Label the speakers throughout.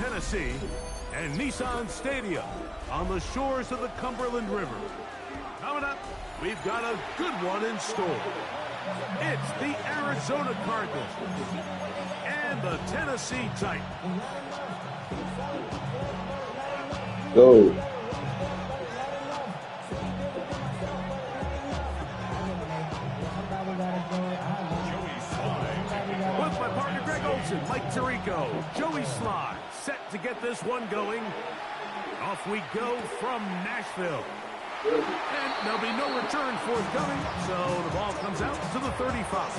Speaker 1: Tennessee, and Nissan Stadium on the shores of the Cumberland River. Coming up, we've got a good one in store. It's the Arizona Cardinals and the Tennessee Titans.
Speaker 2: Go.
Speaker 1: With my partner Greg Olson, Mike Tirico, Joey Sly, set to get this one going. Off we go from Nashville. And there'll be no return forthcoming, so the ball comes out to the 35.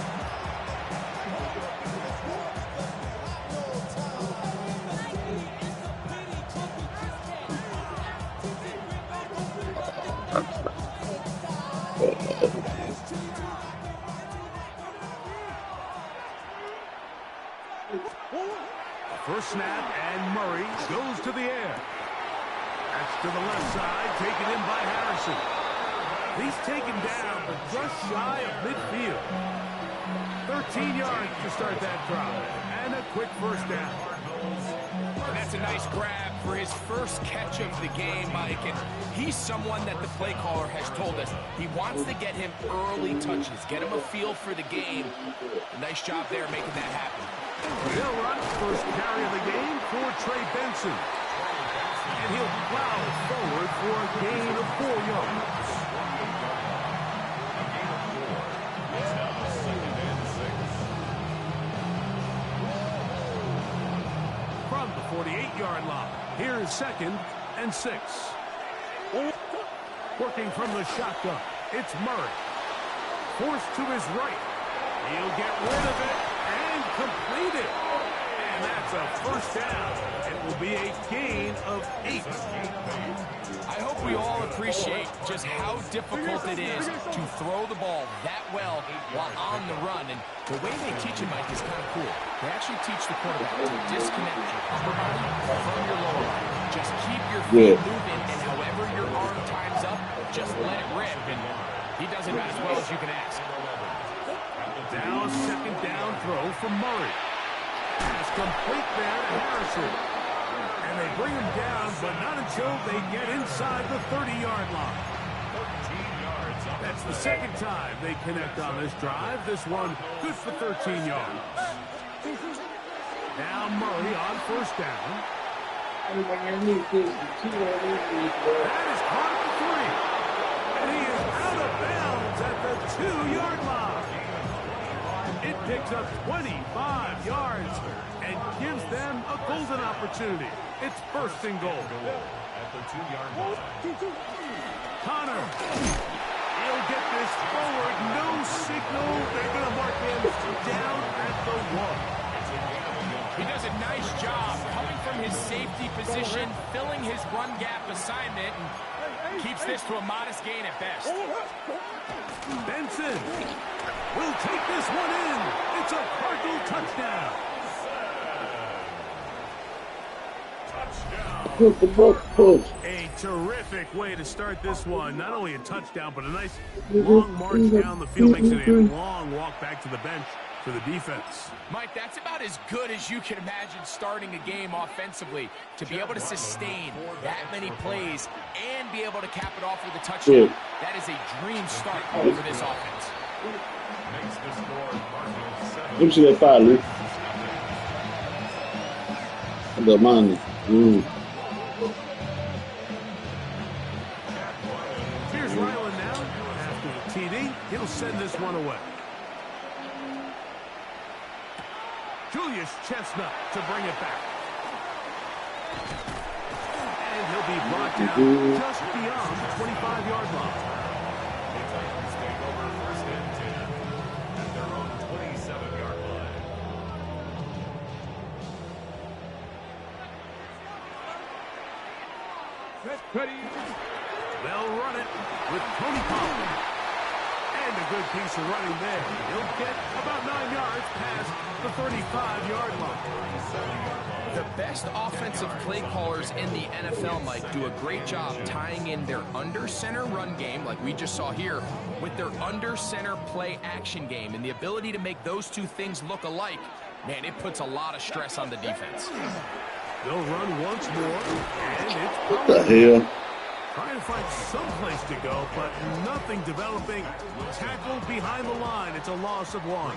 Speaker 1: First snap, and Murray goes to the air. That's to the left side, taken in by Harrison. He's taken down, but just shy of midfield. 13 yards to start that drive, and a quick first down.
Speaker 3: And that's a nice grab for his first catch of the game, Mike. And he's someone that the play caller has told us he wants to get him early touches, get him a feel for the game. Nice job there making that happen.
Speaker 1: They'll run first carry of the game for Trey Benson. And he'll plow forward for a gain of 4 yards. From the 48-yard line, here's 2nd and 6. Working from the shotgun, it's Murray. Forced to his right. He'll get rid of it and complete it. And that's a first down. It will be a gain of 8.
Speaker 3: I hope we all appreciate just how difficult it is to throw the ball that well while on the run. And the way they teach it, Mike, is kind of cool. They actually teach the quarterback to disconnect your upper body from your lower body. Just keep your feet moving, and however your arm times up, just let it rip. And he does it about as well as you can ask.
Speaker 1: Now 2nd down throw from Murray. Pass complete there to Harrison. And they bring him down, but not until they get inside the 30-yard line. That's the 2nd time they connect on this drive. This one good for 13 yards. Now Murray on first down. That is caught at the 3. And he is out of bounds at the 2-yard line. It picks up 25 yards and gives them a golden opportunity. It's 1st and goal. At the 2-yard line. Connor. He'll get this forward. No signal. They're going to mark him down at the 1.
Speaker 3: He does a nice job coming from his safety position, filling his run gap assignment, and keeps this to a modest gain at best.
Speaker 1: Benson will take this one in. It's a Cardinal touchdown. A terrific way to start this one. Not only a touchdown, but a nice long march down the field. Makes it a long walk back to the bench for the defense.
Speaker 3: Mike, that's about as good as you can imagine starting a game offensively. To be able to sustain that many plays and be able to cap it off with a touchdown, that is a dream start for this offense.
Speaker 2: Let me see that fire, Luke. The money.
Speaker 1: Here's Ryland now. After the TD, he'll send this one away. Julius Chestnut to bring it back. And he'll be brought down just beyond the 25-yard line. The Titans take over 1st and 10 at their own 27-yard line. They'll run it with Tony Pollard. And a good piece of running there. He'll get about 9 yards past the 35-yard line.
Speaker 3: The best offensive play callers in the NFL, Mike, do a great job tying in their under-center run game, like we just saw here, with their under-center play action game. And the ability to make those two things look alike, man, it puts a lot of stress on the defense.
Speaker 1: They'll run once more, and it's
Speaker 2: What the hell?
Speaker 1: trying to find some place to go, but nothing developing. Tackled behind the line. It's a loss of 1.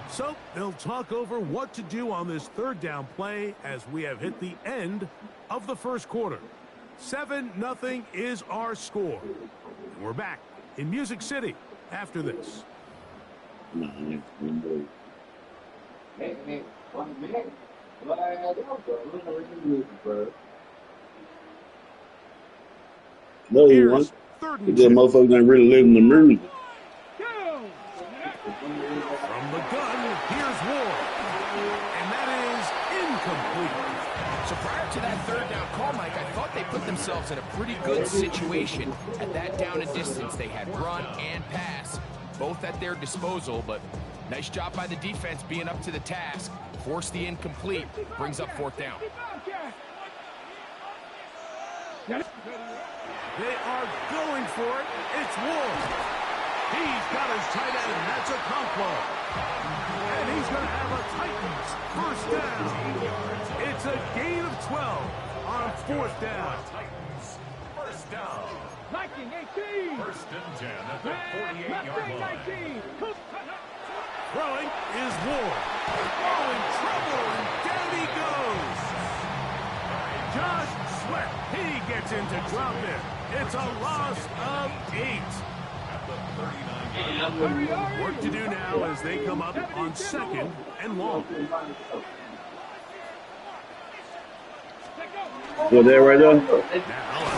Speaker 1: So they'll talk over what to do on this third down play as we have hit the end of the first quarter. 7-0 is our score. And we're back in Music City after this.
Speaker 2: Nah, no, he
Speaker 1: Here's
Speaker 2: won.
Speaker 1: third
Speaker 2: The
Speaker 1: and 2.
Speaker 2: motherfuckers ain't really living the music.
Speaker 1: From the gun, here's Ward. And that is incomplete.
Speaker 3: So prior to that third down call, Mike, I thought they put themselves in a pretty good situation at that down and distance. They had run and pass, both at their disposal, but nice job by the defense being up to the task. Force the incomplete, brings up 4th down.
Speaker 1: They are going for it. It's Ward. He's got his tight end. That's a Conquo. And he's going to have a Titans first down. It's a gain of 12 on 4th down.
Speaker 4: First down.
Speaker 5: 19-18.
Speaker 4: First and 10 at the 48-yard line.
Speaker 1: Throwing is Ward. Oh, in trouble, and down he goes. Josh Sweat, he gets in to drop it. It's a loss of 8. Work to do now as they come up on 2nd and long.
Speaker 2: Well, there right there.
Speaker 1: Now a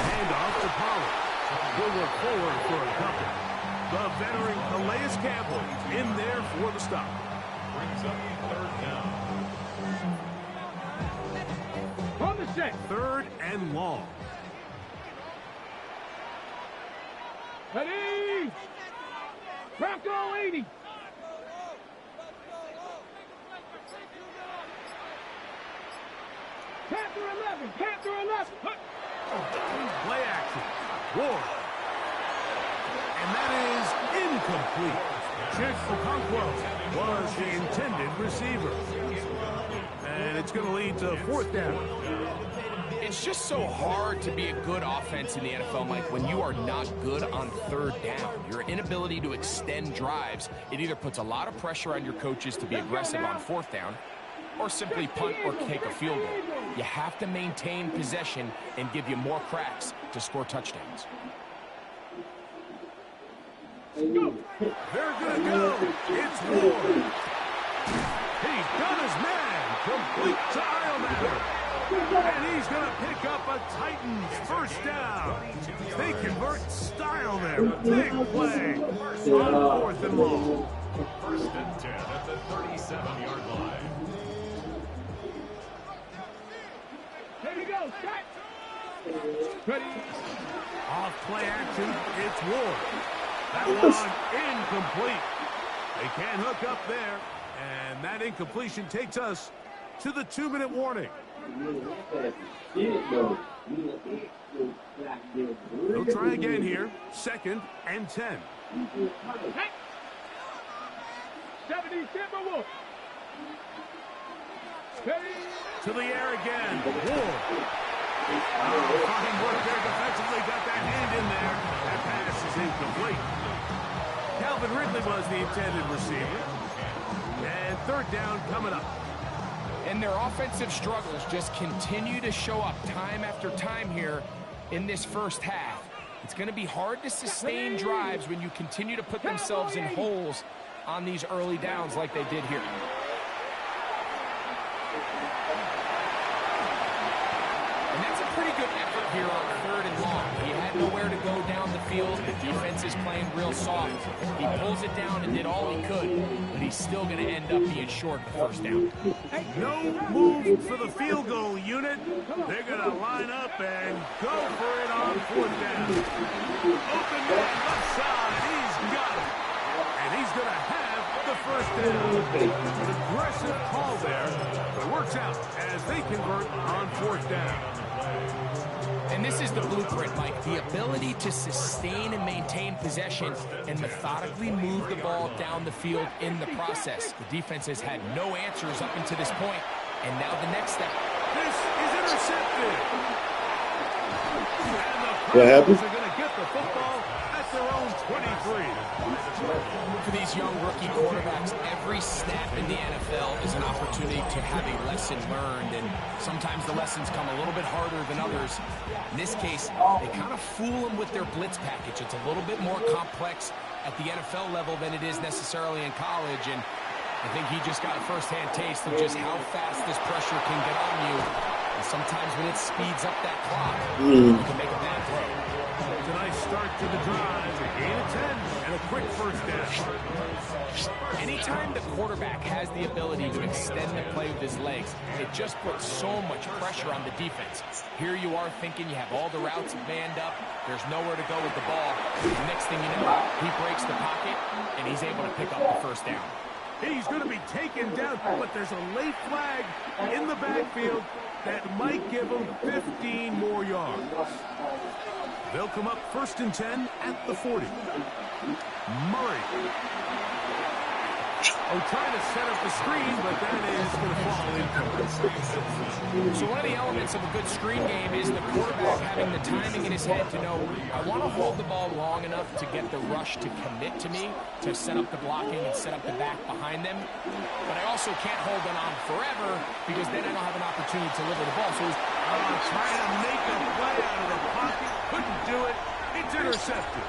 Speaker 1: handoff to Pollard. We'll look forward for a couple. The veteran Calais Campbell in there for the stop.
Speaker 4: Brings up 3rd down.
Speaker 5: On the set.
Speaker 1: 3rd and long.
Speaker 5: Ready. Bronco 80. Panther 11. Panther 11.
Speaker 1: Play action. Ward. And that is incomplete. Chick Okonkwo was the intended receiver. And it's going to lead to 4th down.
Speaker 3: It's just so hard to be a good offense in the NFL, Mike, when you are not good on 3rd down. Your inability to extend drives, it either puts a lot of pressure on your coaches to be aggressive on 4th down or simply punt or kick a field goal. You have to maintain possession and give you more cracks to score touchdowns.
Speaker 1: They're going to go. It's Ward. He's done his man. Complete to Islematter. And he's going to pick up a Titans first down. They convert style there. Big play on 4th and long.
Speaker 4: First and 10 at the 37-yard line.
Speaker 5: There you go. Cut. Ready.
Speaker 1: Off play action. It's Ward. That one incomplete. They can't hook up there. And that incompletion takes us to the 2-minute warning. They'll try again here. 2nd and 10.
Speaker 5: 70 Timberwolves.
Speaker 1: To the air again. Ward. Fine work there defensively. Got that hand in there. That pass is incomplete. Calvin Ridley was the intended receiver. And 3rd down coming up.
Speaker 3: And their offensive struggles just continue to show up time after time here in this first half. It's going to be hard to sustain drives when you continue to put themselves in holes on these early downs like they did here. And that's a pretty good effort here on 3rd and long. He had nowhere to go down the field. The defense is playing real soft. He pulls it down and did all he could, but he's still going to end up being short the first down.
Speaker 1: No move for the field goal unit. They're going to line up and go for it on 4th down. Open man left side. He's got it. And he's going to have the first down. Aggressive call there. It works out as they convert on 4th down.
Speaker 3: And this is the blueprint, Mike. The ability to sustain and maintain possession and methodically move the ball down the field in the process. The defense has had no answers up until this point, and now the next step,
Speaker 2: What happened?
Speaker 1: They're going to get the football at their own 23.
Speaker 3: For these young rookie quarterbacks, every snap in the NFL is an opportunity to have a lesson learned, and sometimes the lessons come a little bit harder than others. In this case, they kind of fool them with their blitz package. It's a little bit more complex at the NFL level than it is necessarily in college, and I think he just got a first-hand taste of just how fast this pressure can get on you. And sometimes when it speeds up that clock, you can make a bad throw.
Speaker 1: It's a nice start to the drive. A gain of 10 and a quick first down.
Speaker 3: Anytime the quarterback has the ability to extend the play with his legs, it just puts so much pressure on the defense. Here you are thinking you have all the routes manned up. There's nowhere to go with the ball. The next thing you know, he breaks the pocket, and he's able to pick up the first down.
Speaker 1: He's going to be taken down, but there's a late flag in the backfield that might give him 15 more yards. They'll come up 1st and 10 at the 40. Murray. Oh, trying to set up the screen, but that is going to fall incomplete.
Speaker 3: So one of the elements of a good screen game is the quarterback having the timing in his head to know, I want to hold the ball long enough to get the rush to commit to me, to set up the blocking and set up the back behind them. But I also can't hold it on forever because then I don't have an opportunity to deliver the ball. So he's
Speaker 1: trying to make a play out of the pocket. Couldn't do it. It's intercepted.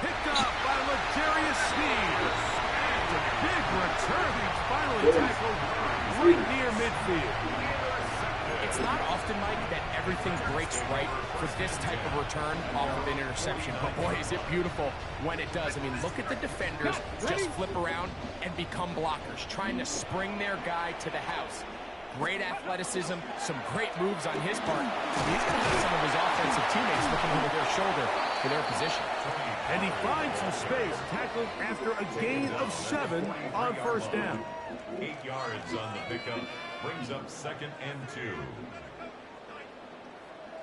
Speaker 1: Picked up by Legarius Sneed. A big return. He's finally tackled right near midfield.
Speaker 3: It's not often, Mike, that everything breaks right for this type of return off of an interception. But boy, is it beautiful when it does. I mean, look at the defenders just flip around and become blockers, trying to spring their guy to the house. Great athleticism, some great moves on his part. He's going to get some of his offensive teammates looking over their shoulder for their position.
Speaker 1: And he finds some space, tackled after a gain of 7 on first down.
Speaker 4: 8 yards on the pickup, brings up 2nd and 2.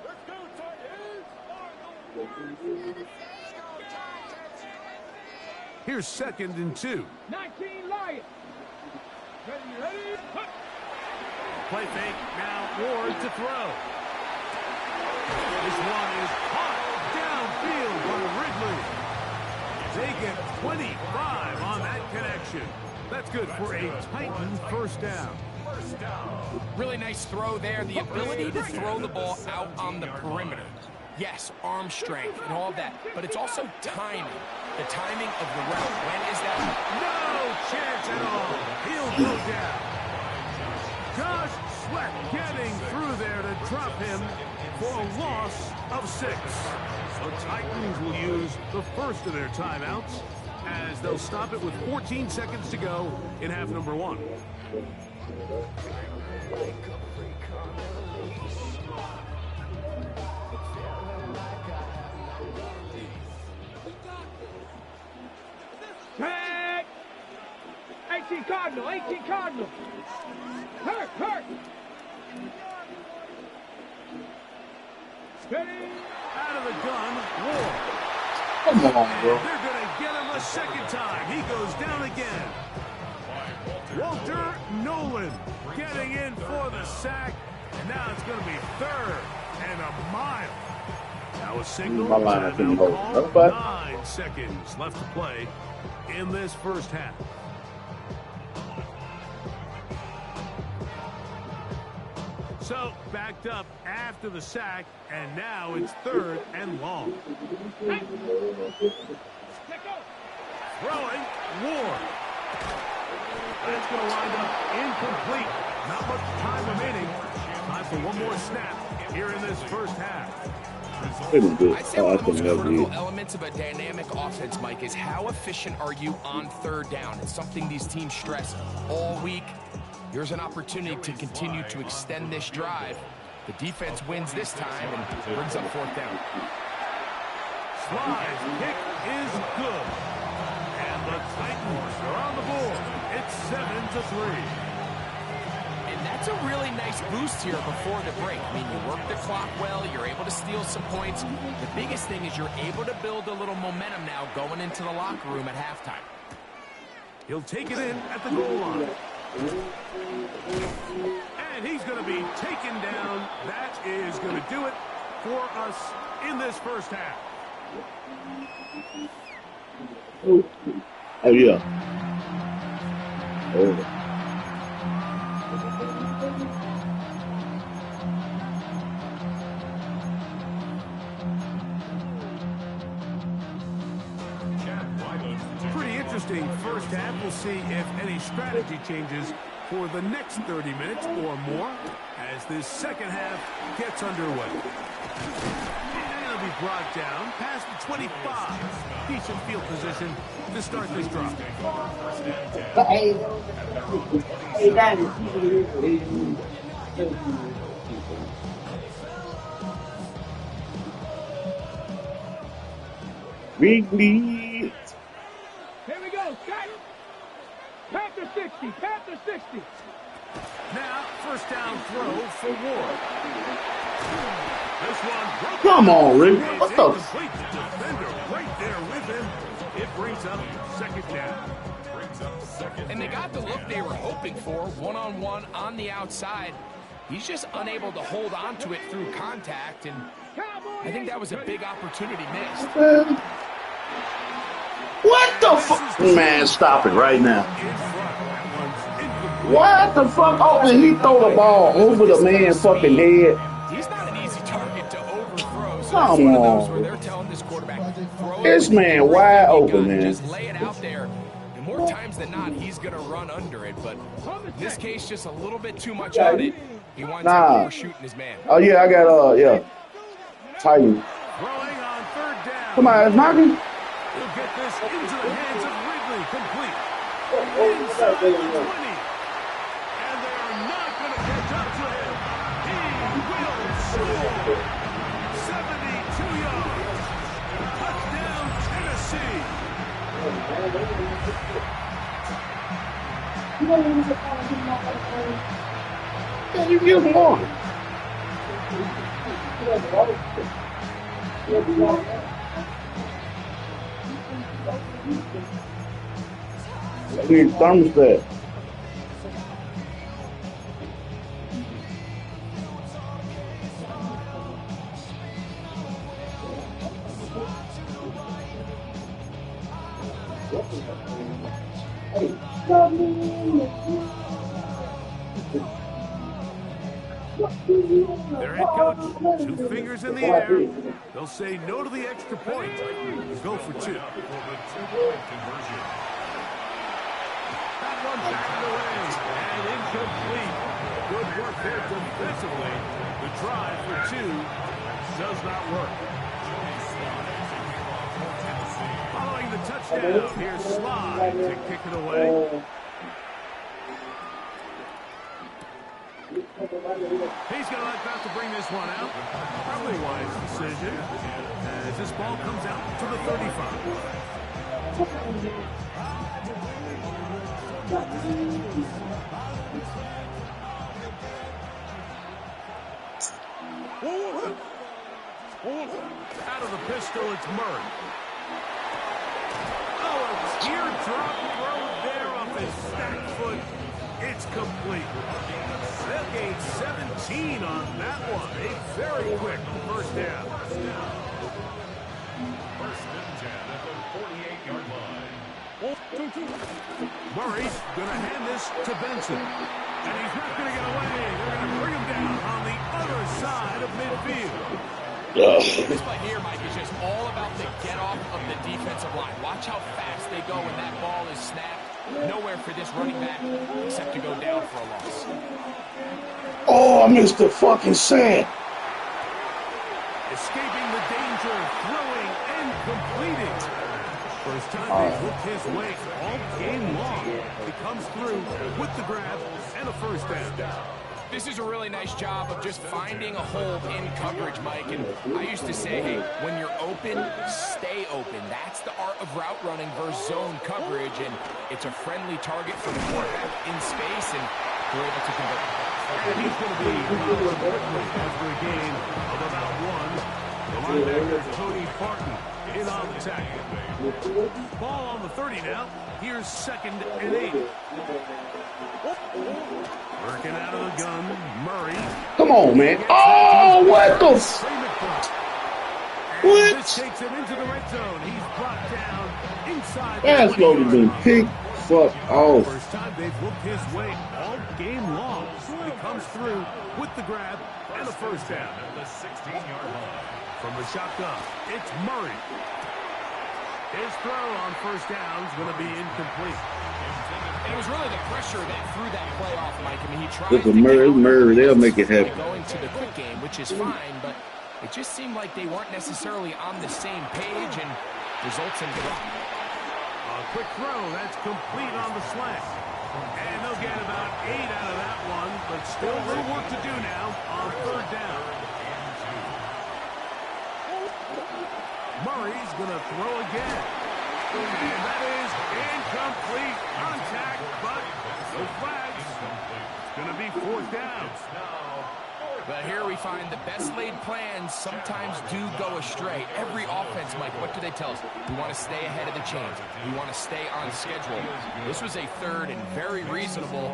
Speaker 5: Let's go, tight ends.
Speaker 1: Here's 2nd and 2.
Speaker 5: 19 Lions. Ready.
Speaker 1: Play fake, now Ward to throw. This one is caught downfield by Ridley. They get 25 on that connection. That's good for a Titan first down.
Speaker 3: Really nice throw there. The ability to throw the ball out on the perimeter. Yes, arm strength and all of that, but it's also timing. The timing of the route. When is that?
Speaker 1: No chance at all. He'll go down. Josh Sweat getting through there to drop him for a loss of 6. The Titans will use the first of their timeouts as they'll stop it with 14 seconds to go in half number 1.
Speaker 5: Tag! 18 Cardinal, 18 Cardinal. Hurt. Ready?
Speaker 1: Out of the gun, Ward.
Speaker 2: Come on,
Speaker 1: And
Speaker 2: bro.
Speaker 1: they're going to get him a second time. He goes down again. Walter Nolan getting in for the sack. And now it's going to be 3rd and a mile. Now a signal.
Speaker 2: My line up in the
Speaker 1: Timeout
Speaker 2: hole.
Speaker 1: call.
Speaker 2: Okay.
Speaker 1: 9 seconds left to play in this first half. So, backed up after the sack, and now it's 3rd and long. Throwing, Ward. That's going to wind up incomplete. Not much time remaining. Time for one more snap here in this first half.
Speaker 3: I'd say one of the most critical elements of a dynamic offense, Mike, is how efficient are you on 3rd down? It's something these teams stress all week. Here's an opportunity to continue to extend this drive. The defense wins this time and brings up 4th down.
Speaker 1: Slide's kick is good. And the Titans are on the board. It's 7-3.
Speaker 3: And that's a really nice boost here before the break. I mean, you work the clock well, you're able to steal some points. The biggest thing is you're able to build a little momentum now going into the locker room at halftime.
Speaker 1: He'll take it in at the goal line. And he's going to be taken down. That is going to do it for us in this first half.
Speaker 2: Oh, yeah. Oh.
Speaker 1: Pretty interesting first half. We'll see if any strategy changes for the next 30 minutes or more as this second half gets underway. And it'll be brought down past the 25. Decent field position to start this drive.
Speaker 2: Big lead.
Speaker 5: Here we go, Scott. Panther 60, Panther 60.
Speaker 1: Now, first down throw for Ward. This one broken.
Speaker 2: Come on, Rick.
Speaker 1: It's
Speaker 2: What the?
Speaker 1: incomplete. Defender right there with him. It brings up second down.
Speaker 3: And they got the look they were hoping for, one-on-one on the outside. He's just unable to hold on to it through contact, and I think that was a big opportunity missed.
Speaker 2: What the fuck? Man, stop it right now. What the fuck? Oh, and he throw the ball over the man's fucking head.
Speaker 3: He's not an easy target to overthrow. So
Speaker 2: Come
Speaker 3: it's one of those
Speaker 2: on.
Speaker 3: where they're telling this quarterback, throw
Speaker 2: This
Speaker 3: it
Speaker 2: man
Speaker 3: with
Speaker 2: wide
Speaker 3: everything you
Speaker 2: open,
Speaker 3: got,
Speaker 2: man.
Speaker 3: just lay it out there. And more times than not, he's going to run under it. But in this case, just a little bit too much on it. He winds up overshooting his man.
Speaker 2: Oh yeah, I got yeah. Titan.
Speaker 1: Throwing on third down.
Speaker 2: Come on, it's knocking.
Speaker 1: He'll get this into the hands of Ridley. Complete. Inside the 20. And they are not going to catch up to him. He will score. 72 yards. Touchdown, Tennessee.
Speaker 2: Can you give more? I need thermostat.
Speaker 1: Their head coach, two fingers in the air. They'll say no to the extra point. Go for two. That one batted away and incomplete. Good work there defensively. The drive for two does not work. Following the touchdown, here's Slide to kick it away. He's going to let that to bring this one out. Probably a wise decision as this ball comes out to the 35. Out of the pistol, it's Murray. Oh, a teardrop throw there off his stacked foot. It's complete. They'll gain 17 on that one. A very quick first down.
Speaker 4: First and 10 at the 48-yard line.
Speaker 1: Murray's going to hand this to Benson. And he's not going to get away. They're going to bring him down on the other side of midfield.
Speaker 3: This play here, Mike, is just all about the get-off of the defensive line. Watch how fast they go when that ball is snapped. Nowhere for this running back except to go down for a loss.
Speaker 2: Oh, I missed the fucking sack.
Speaker 1: Escaping the danger, throwing and completing. First time he's looked his way all game long. He comes through with the grab and a first down.
Speaker 3: This is a really nice job of just finding a hole in coverage, Mike. And I used to say, hey, when you're open, stay open. That's the art of route running versus zone coverage. And it's a friendly target for the quarterback in space, and we're able to convert.
Speaker 1: And he's going to be after a gain of about one. The linebacker, Cody Barton, in on the tackle. Ball on the 30 now. Here's 2nd and 8. Working out of the gun, Murray.
Speaker 2: Come on, man. Oh, what the?
Speaker 1: And this takes him into the red zone. He's brought down inside.
Speaker 2: That's supposed to be picked fuck off.
Speaker 1: First time they've looked his way all game long. He comes through with the grab and a first down.
Speaker 4: At the 16-yard line.
Speaker 1: From the shotgun, it's Murray. His throw on first down is going to be incomplete.
Speaker 3: And it was really the pressure that threw that play off, Mike. I mean, he tried
Speaker 2: Look
Speaker 3: to
Speaker 2: at Murray, they'll make it happen.
Speaker 3: going to the quick game, which is fine, but it just seemed like they weren't necessarily on the same page and results in drop.
Speaker 1: A quick throw, that's complete on the slant. And they'll get about 8 out of that one, but still a little work to do now on third down. Murray's going to throw again. And that is incomplete contact, but no flags. It's going to be fourth down.
Speaker 3: But here we find the best laid plans sometimes do go astray. Every offense, Mike, what do they tell us? We want to stay ahead of the chains. We want to stay on schedule. This was a third and very reasonable.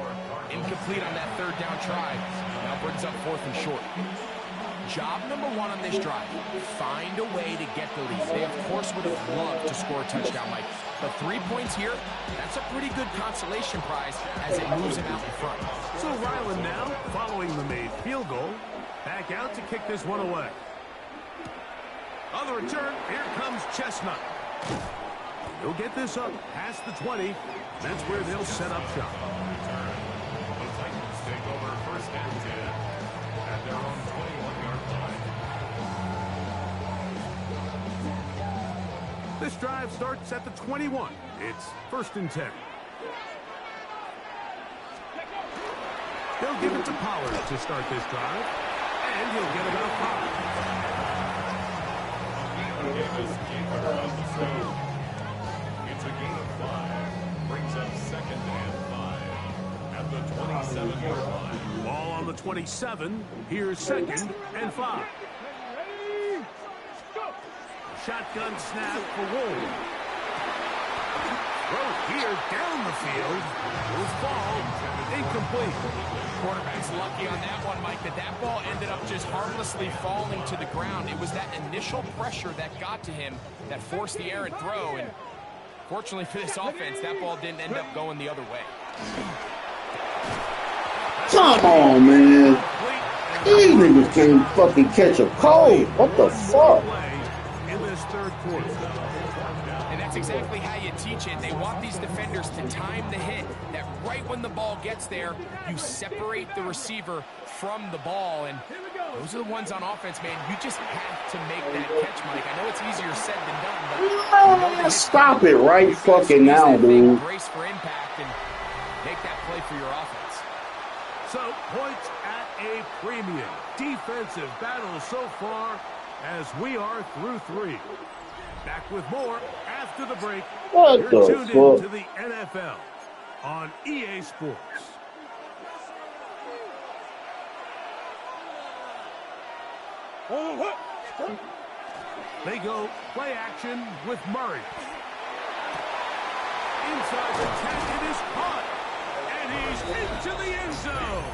Speaker 3: Incomplete on that third down try. Now brings up fourth and short. Job number one on this drive, find a way to get the lead. They, of course, would have loved to score a touchdown, Mike. But 3 points here, that's a pretty good consolation prize as it moves him out in front.
Speaker 1: So Ryland now, following the made field goal, back out to kick this one away. On the return, here comes Chestnut. He'll get this up past the 20. That's where they'll set up shop.
Speaker 4: The Titans take over first and 10 at their own 21-yard line.
Speaker 1: This drive starts at the 21. It's first and 10. They'll give it to Pollard to start this drive, and he'll get about 5.
Speaker 4: Davis keeper of the stone. It's a gain of 5. Brings up second and 5 at the 27-yard line.
Speaker 1: Ball on the 27. Here's second and 5. Shotgun snap for Wool. Throw here down the field. Goes ball incomplete.
Speaker 3: Quarterback's lucky on that one, Mike, that ball ended up just harmlessly falling to the ground. It was that initial pressure that got to him that forced the errant throw, and fortunately for this offense, that ball didn't end up going the other way.
Speaker 2: Come on, man. These niggas can't fucking catch a cold. What the fuck?
Speaker 1: In this third quarter.
Speaker 3: And that's exactly how you teach it. They want these defenders to time the hit, that right when the ball gets there, you separate the receiver from the ball. And those are the ones on offense, man. You just have to make that catch, Mike. I know it's easier said than done, but
Speaker 2: Man, stop it right fucking now, dude.
Speaker 3: Brace for impact and make that play for your offense.
Speaker 1: So, points at a premium. Defensive battle so far as we are through 3. Back with more after the break.
Speaker 2: What
Speaker 1: You're
Speaker 2: the
Speaker 1: tuned
Speaker 2: fuck?
Speaker 1: into the NFL on EA Sports. They go play action with Murray. Inside the 10, it is caught. And he's into the end zone.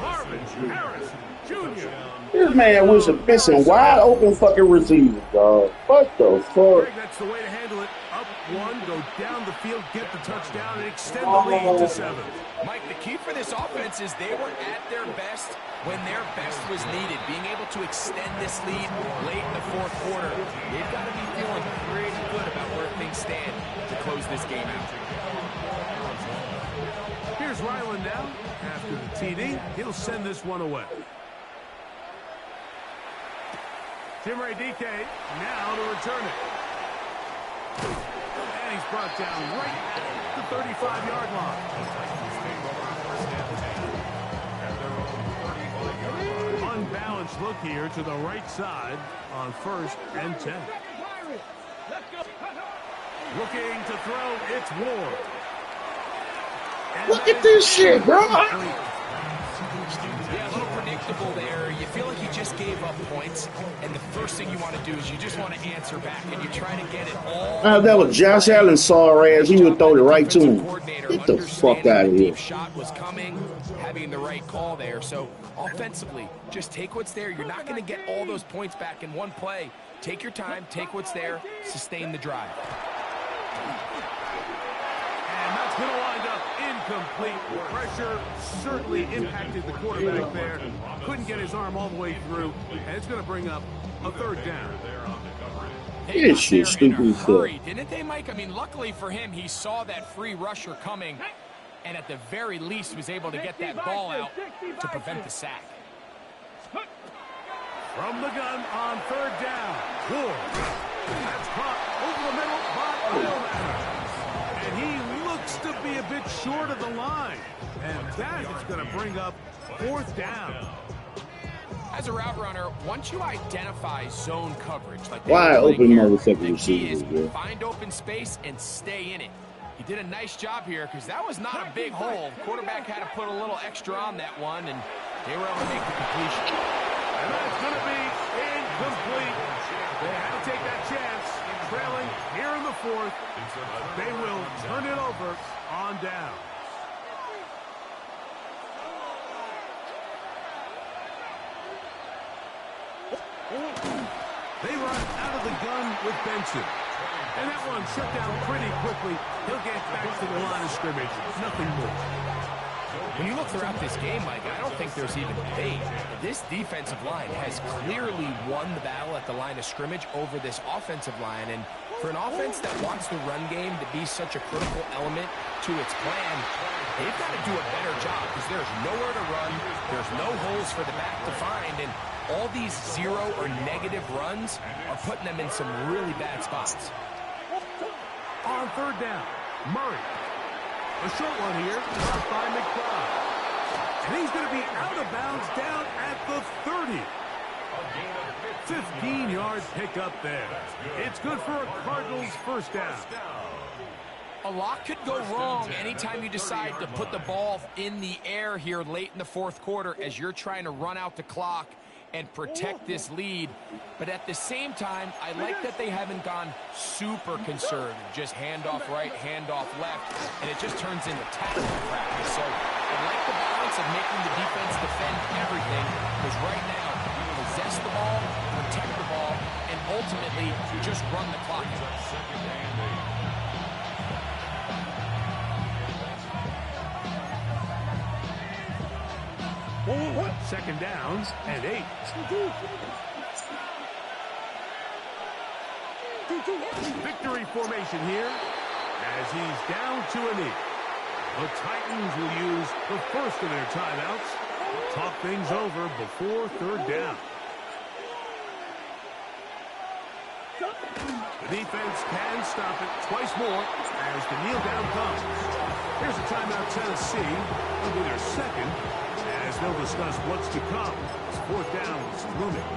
Speaker 1: Marvin Harrison Jr.
Speaker 2: This man was missing wide open fucking receivers, dog. What the fuck?
Speaker 1: Greg, that's the way to handle it. Up one, go down the field, get the touchdown, and extend the lead to 7.
Speaker 3: Mike, the key for this offense is they were at their best when their best was needed. Being able to extend this lead late in the fourth quarter, they've got to be feeling pretty good about where things stand to close this game out.
Speaker 1: Here's Ryland now. After the TD, he'll send this one away. Timray DK now to return it. And he's brought down right at the 35-yard line. Unbalanced look here to the right side on first and 10. Looking to throw, it's Ward. And
Speaker 2: Look at this shit, bro.
Speaker 3: Yeah, a little predictable. comfortable there. You feel like you just gave up points, and the first thing you want to do is you just want to answer back, and you try to get it all.
Speaker 2: That was Josh Allen sorry ass. He would throw it right to him. Get the fuck out of here.
Speaker 3: The shot was coming, having the right call there. So offensively, just take what's there. You're not going to get all those points back in one play. Take your time, take what's there, sustain the drive.
Speaker 1: And that's going to wind up incomplete. Pressure certainly impacted the quarterback there. Couldn't get his arm all the way through, and it's going to bring up a third down.
Speaker 3: They got there in a hurry, didn't they, Mike? I mean, luckily for him, he saw that free rusher coming, and at the very least was able to get that ball out to prevent the sack.
Speaker 1: From the gun on third down. Ward. That's caught over the middle by Bowman. And he looks to be a bit short of the line. And that is going to bring up fourth down.
Speaker 3: As a route runner, once you identify zone coverage, like
Speaker 2: wide open motherfucker
Speaker 3: the key is
Speaker 2: receivers,
Speaker 3: find open space and stay in it. He did a nice job here because that was not a big hole. The quarterback had to put a little extra on that one, and they were able to make the completion.
Speaker 1: And that's going to be incomplete. They had to take that chance, trailing here in the fourth. They will turn it over on down. They run out of the gun with Benson. And that one shut down pretty quickly. He'll get back to the line of scrimmage. Nothing more.
Speaker 3: When you look throughout this game, Mike, I don't think there's even debate. This defensive line has clearly won the battle at the line of scrimmage over this offensive line. And for an offense that wants the run game to be such a critical element to its plan, they've got to do a better job because there's nowhere to run. There's no holes for the back to find. And all these zero or negative runs are putting them in some really bad spots.
Speaker 1: On third down, Murray. A short one here, caught by McBride. And he's going to be out of bounds down at the 30. 15-yard pickup there. It's good for a Cardinals first down.
Speaker 3: A lot could go wrong anytime you decide to put the ball in the air here late in the fourth quarter as you're trying to run out the clock and protect this lead. But at the same time, I like that they haven't gone super conservative. Just handoff right, handoff left, and it just turns into tackle practice. So I like the balance of making the defense defend everything, because right now, possess the ball, protect the ball, and ultimately just run the clock.
Speaker 1: Second downs and 8. Victory formation here as he's down to a knee. The Titans will use the first of their timeouts. Talk things over before third down. The defense can stop it twice more as the kneel down comes. Here's a timeout, Tennessee. It'll be their second as they'll discuss what's to come. It's fourth down is looming.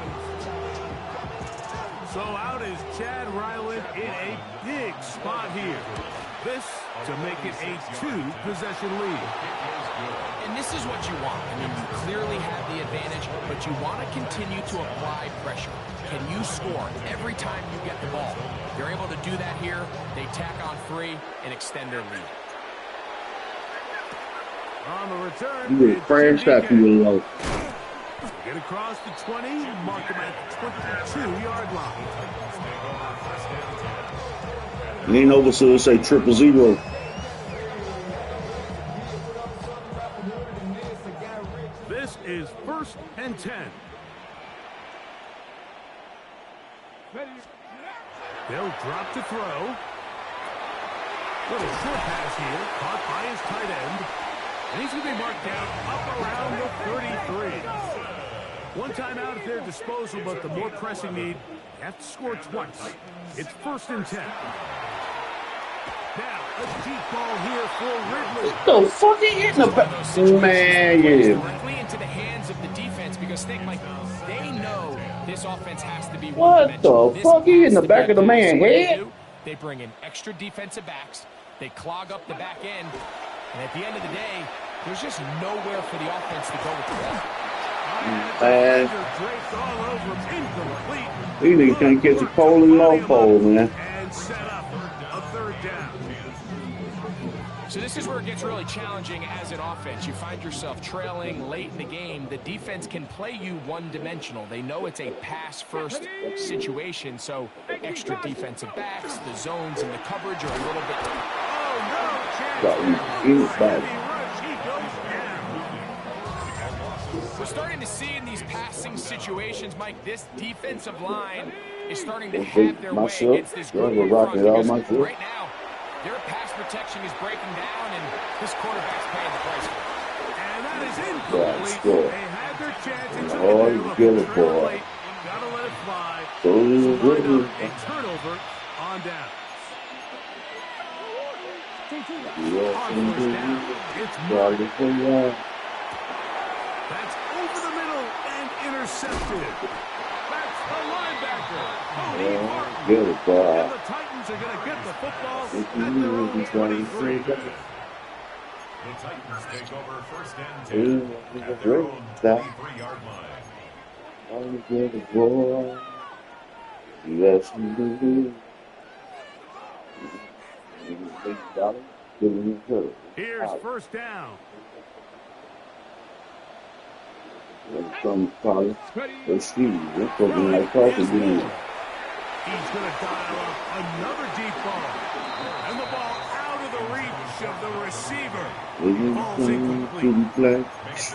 Speaker 1: So out is Chad Ryland in a big spot here. This to make it a 2-possession lead.
Speaker 3: And this is what you want. I mean, you clearly have the advantage, but you want to continue to apply pressure. Can you score every time you get the ball? They're able to do that here. They tack on 3 and extend their lead.
Speaker 1: On the return,
Speaker 2: you fresh after you low.
Speaker 1: Get across the 20, mark him at the 22-yard line.
Speaker 2: Lean over so it say 000.
Speaker 1: This is 1st and 10. They'll drop to throw. Little short pass here, caught by his tight end. And he's going to be marked down up around the 33. One timeout at their disposal, but the more pressing need, they have to score twice. It's 1st and 10. Now, a deep ball here for Ridley.
Speaker 2: What the fuck he hitting the back? Man, yeah.
Speaker 3: Directly into the hands of the defense because think like they know this offense has to be
Speaker 2: what the fuck he in the back of the man's head?
Speaker 3: They bring in extra defensive backs. They clog up the back end. And at the end of the day, there's just nowhere for the offense to go with the ball.
Speaker 2: Man,
Speaker 1: Draped all over him. Incomplete.
Speaker 2: these niggas can't catch a pole and low pole, man.
Speaker 1: And set up a third down.
Speaker 3: So this is where it gets really challenging as an offense. You find yourself trailing late in the game. The defense can play you one-dimensional. They know it's a pass-first situation, so extra defensive backs, the zones, and the coverage are a little bit... We're starting to see in these passing situations, Mike, this defensive line is starting to have their way against this group in front. Because right now, their pass protection is breaking down, and this quarterback's paying the price for it.
Speaker 1: And that is incomplete. They had their chance. It's
Speaker 2: oh, you get it, boy.
Speaker 1: Gotta let it fly.
Speaker 2: So
Speaker 1: a turnover on down. It's Martin. That's over the middle and intercepted. That's the linebacker, Cody Martin.
Speaker 2: Get it, boy.
Speaker 1: And the Titans are going to get the football at their own 23.
Speaker 4: The Titans take over first and 10 at their own 23-yard line.
Speaker 2: Oh, get it, boy. Yes, you do.
Speaker 1: Here's first down.
Speaker 2: Some college, let's see. They're talking like coffee beans.
Speaker 1: He's going to dial up another deep ball. And the ball out of the reach of the receiver. Ball's incomplete.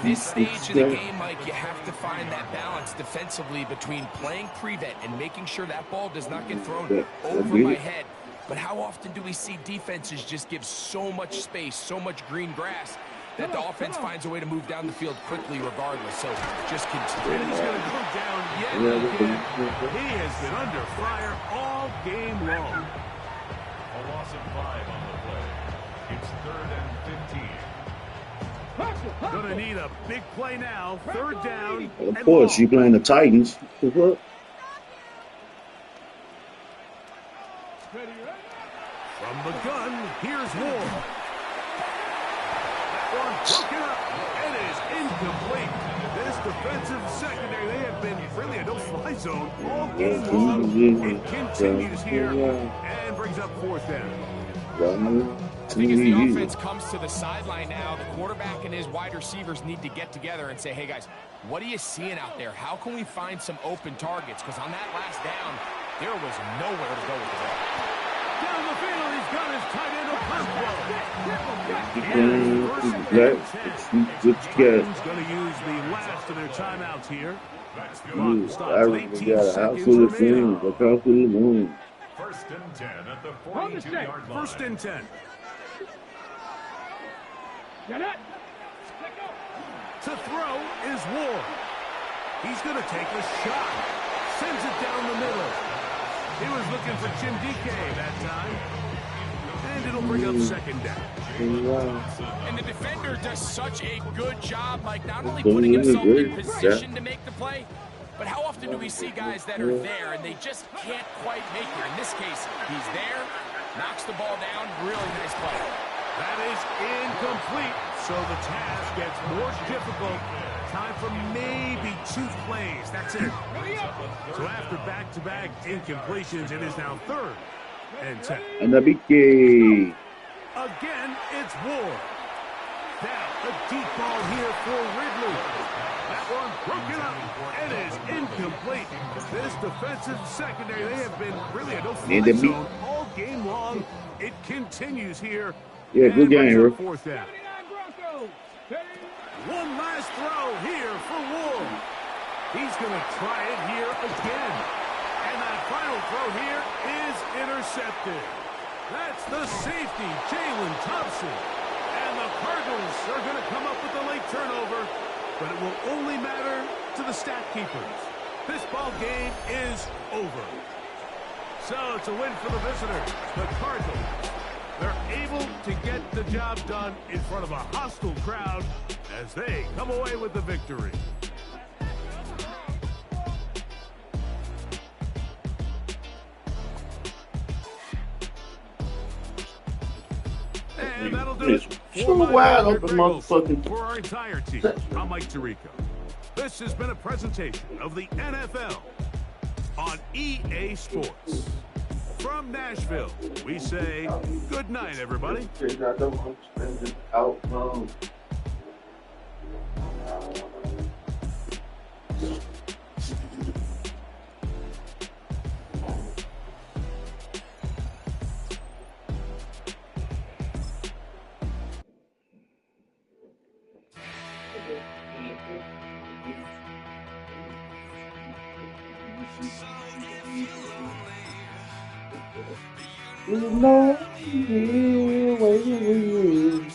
Speaker 3: This stage of the game, Mike, you have to find that balance defensively between playing prevent and making sure that ball does not get thrown over my head. But how often do we see defenses just give so much space, so much green grass, that the offense finds a way to move down the field quickly regardless? So just continue.
Speaker 1: And he's going to go down yet again. He has been under fire all game long.
Speaker 4: A loss of 5 on the play. It's 3rd and 15.
Speaker 1: Going to need a big play now. 3rd down.
Speaker 2: Of course, you playing the Titans. What?
Speaker 1: From the gun, here's Ward. One broken up, and it is incomplete. This defensive secondary, they have been really a no-fly zone all game long. It continues here and brings up 4th down.
Speaker 3: I think as the offense comes to the sideline now, the quarterback and his wide receivers need to get together and say, hey, guys, what are you seeing out there? How can we find some open targets? Because on that last down, there was nowhere to go with the ball.
Speaker 1: Down the field, he's got his tight end
Speaker 2: Good together.
Speaker 1: He's going to use the last of their timeouts here.
Speaker 2: Everybody got a house full of things. A house full of rooms.
Speaker 4: 1st and 10 at the 42-yard line.
Speaker 1: 1st and 10. To throw is Ward. He's going to take a shot. Sends it down the middle. He was looking for Jim DK that time. And it'll bring up 2nd down.
Speaker 3: And the defender does such a good job, like not only putting himself in position to make the play, but how often do we see guys that are there and they just can't quite make it? In this case, he's there, knocks the ball down, really nice play.
Speaker 1: That is incomplete, so the task gets more difficult. Time for maybe 2 plays. That's it. So after back-to-back incompletions, it is now 3rd and 10.
Speaker 2: And the big key.
Speaker 1: Again, it's Ward. Now, a deep ball here for Ridley. That one broken up. It is incomplete. This defensive secondary, they have been really a no-fly zone all game long. It continues here.
Speaker 2: Yeah, good game here.
Speaker 1: 4th down. One last throw here for Ward. He's going to try it here again. And that final throw here is intercepted. That's the safety, Jalen Thompson. And the Cardinals are going to come up with a late turnover, but it will only matter to the stat keepers. This ball game is over. So it's a win for the visitors, the Cardinals. They're able to get the job done in front of a hostile crowd as they come away with the victory. And that'll do it.
Speaker 2: So wide open, motherfucking.
Speaker 1: For our entire team, I'm Mike Tirico. The This has been a presentation of the NFL on EA Sports. From Nashville, we say good night, everybody.
Speaker 2: You know, here waiting for you.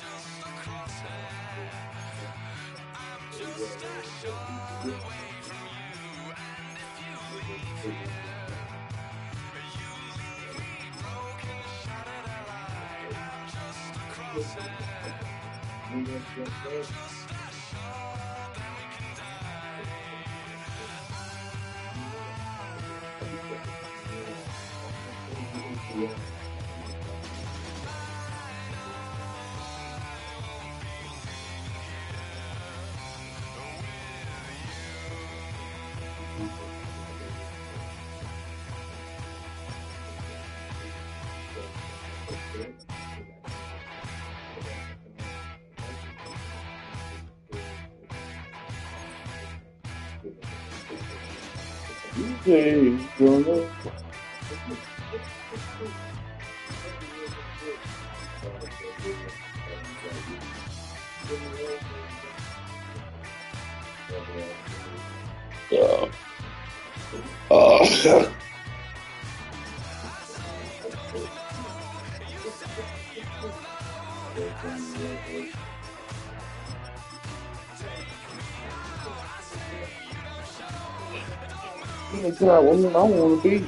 Speaker 2: You gonna God, woman, I want to be.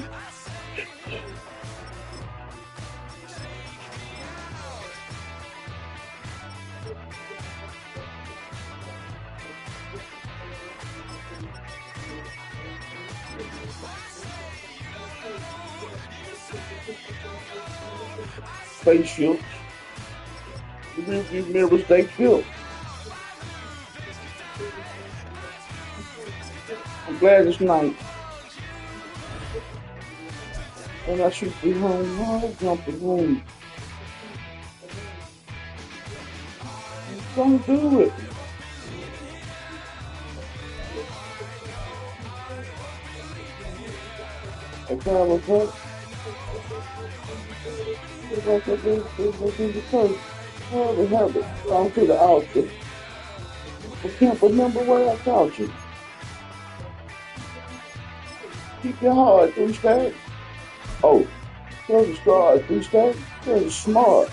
Speaker 2: Spaceships. You remember they built. I'm glad it's night. And I should be home, I'll jump the room. Don't do it. I got a book. It's like I did the church. Oh, they have it. Down to the altar. I can't remember what I taught you. Keep your heart, three stacks. Oh, there's a star, three stacks. There's a smart.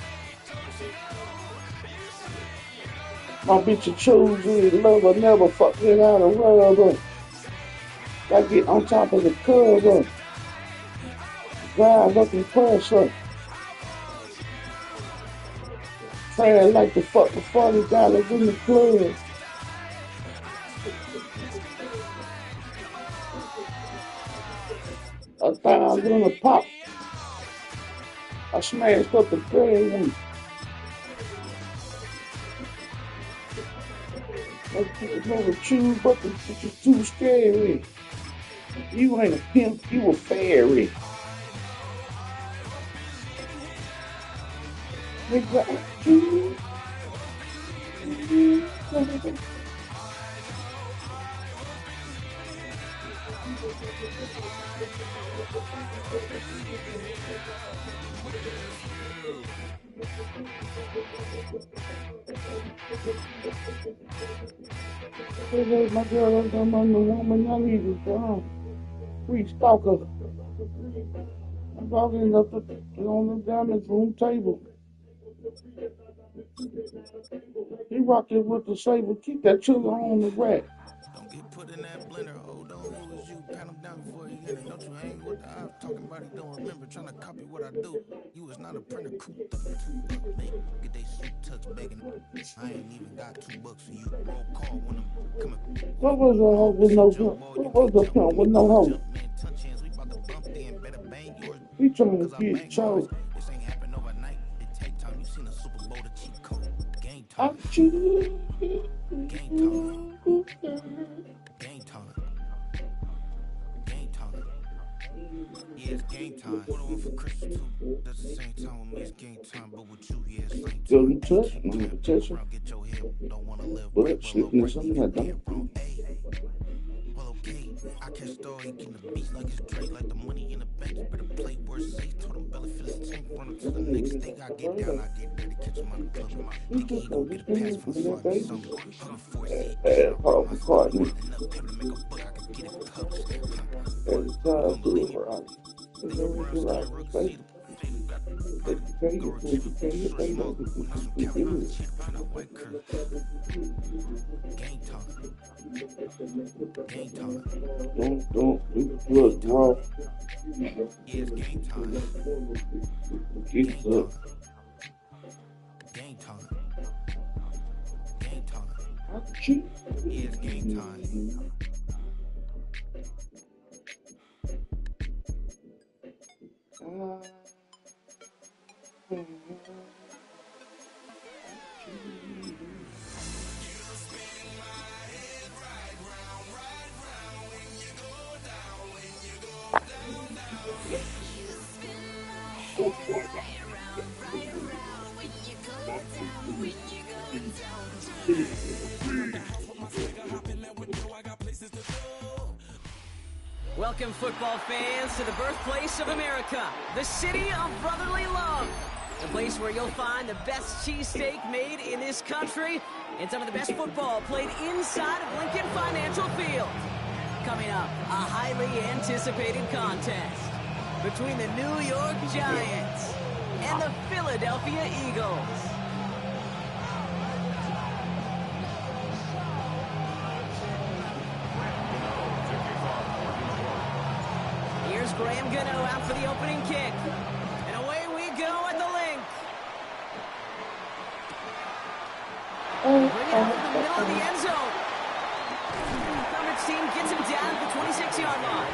Speaker 2: My bitch a choosy lover, never fuck me out of rubber. I get on top of the cover. Drive up and press up. Trying like the fuck for $40 in the club. $1,000 a pop. I smashed up the third one. I never choose, but it's too scary. You ain't a pimp, you a fairy. Nigga, I choose. Hey, my girl, I'm on the woman I need is free stalker. I'm talking up on the dining room table. He rocking with the saber. Keep that chiller on the rack.
Speaker 6: Don't get put in that blender. Hold on, who is you? Pat him down before you get it. Don't you hang with the eye talking about it. Don't remember trying to copy what I do. You is not a printer. Get they suit tucks begging. I ain't even got $2 for you. Roll call when I'm coming.
Speaker 2: What was the hoe with no gun? What was the pimp with no hoe? He trying to get chose.
Speaker 6: This ain't happen overnight. It take time. You seen a Super Bowl to cheat code. Game
Speaker 2: I
Speaker 6: time.
Speaker 2: choose.
Speaker 6: Game time. Yeah, it's game time. What I want for Christmas too. That's the same time with me, it's game time. But with you, yeah, it's same
Speaker 2: Still
Speaker 6: time.
Speaker 2: in touch, I'm gonna touch her.
Speaker 6: Get your head, don't wanna live
Speaker 2: But
Speaker 6: right,
Speaker 2: slipping in something like that.
Speaker 6: well, okay, I catch story, getting the beats like it's Drake, like the money in the bank. You better play where it's safe. Told him Bella feel his tank, run up to the next thing. I get down, I get dirty, catch him on the club. Think he gon' get a pass from the front. Something hugging for a seat.
Speaker 2: Paul McCartney.
Speaker 6: Enough paper to make a book, I can get it published.
Speaker 2: Every time to it, right? It's always right. Say,
Speaker 6: Game time. Game time.
Speaker 2: Don't look raw.
Speaker 6: Yeah, it's game time.
Speaker 2: Keep up.
Speaker 6: Game time. Game time.
Speaker 2: Cheap.
Speaker 6: Yeah, it's game time.
Speaker 7: Welcome, football fans, to the birthplace of America, the city of brotherly love. The place where you'll find the best cheesesteak made in this country and some of the best football played inside of Lincoln Financial Field. Coming up, a highly anticipated contest between the New York Giants and the Philadelphia Eagles. Here's Graham Gano out for the opening kick. And away we go at the link. Bring it up in the middle of the end zone. Coverage team gets him down at the 26-yard line.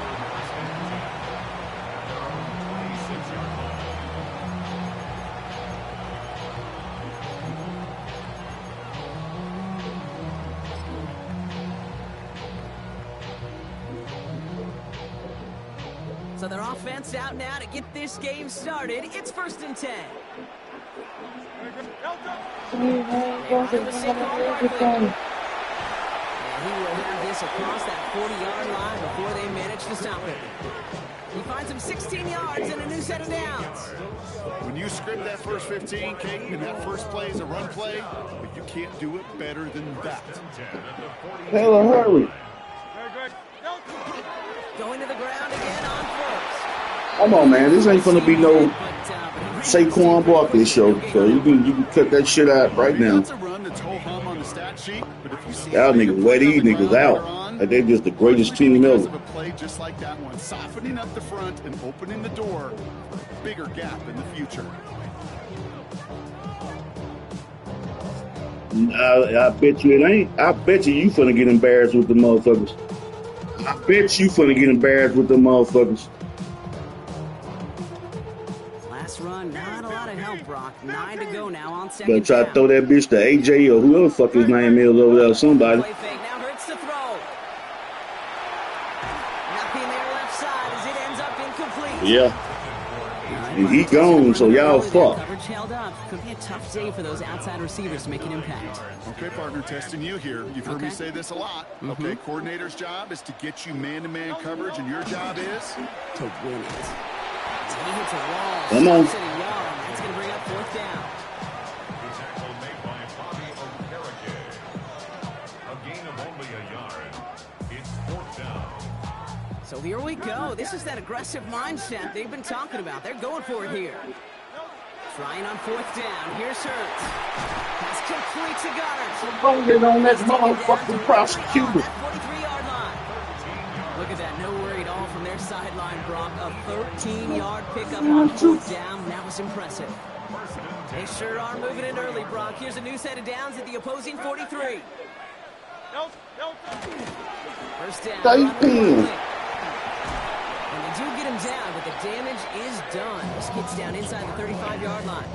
Speaker 7: So their offense out now to get this game started. It's 1st and 10. And he will have this across that 40-yard line before they manage to stop it. He finds him 16 yards and a new set of downs.
Speaker 8: When you script that first 15, King, and that first play is a run play, but you can't do it better than that.
Speaker 2: Taylor, hurry.
Speaker 7: Going to the ground again on first.
Speaker 2: Come on, man. This ain't gonna be no Saquon Barkley show. So you can cut that shit out right now. Y'all niggas wear these niggas out. Like they just the greatest team ever.
Speaker 8: A play just like that one, softening up the front and opening the door for a bigger gap in the future.
Speaker 2: I bet you it ain't. I bet you finna get embarrassed with the motherfuckers. I bet you finna get embarrassed with the motherfuckers.
Speaker 7: Last run, not a lot of help, Brock. 9 to go now on second.
Speaker 2: Better try to throw that bitch to AJ or whoever the fuck his name is over there, somebody.
Speaker 7: Play fake now hurts to throw. Nothing there left side as it ends up incomplete.
Speaker 2: Yeah. And he gone, so y'all fuck.
Speaker 7: Coverage held up. Could be a tough day for those outside receivers to make an impact.
Speaker 8: Okay, partner, testing you here. You've heard me say this a lot. Okay, coordinator's job is to get you man-to-man coverage, and your job is
Speaker 7: to win it. He hits a wall.
Speaker 2: Come on.
Speaker 7: That's going to bring up 4th down.
Speaker 4: Tackle made by Bobby Okereke. A gain of only a yard. It's 4th down.
Speaker 7: So here we go. This is that aggressive mindset they've been talking about. They're going for it here. Trying on 4th down. Here's Hurts. Pass complete to Goddard.
Speaker 2: Don't get on that motherfucking prosecutor.
Speaker 7: 43-yard line. Look at that. No worry at all from their sideline, Brock. A 13-yard pickup on 4th down. That was impressive. They sure are moving in early, Brock. Here's a new set of downs at the opposing 43. First down. And they do get him down, but the damage is done. This kid's down inside the 35-yard line.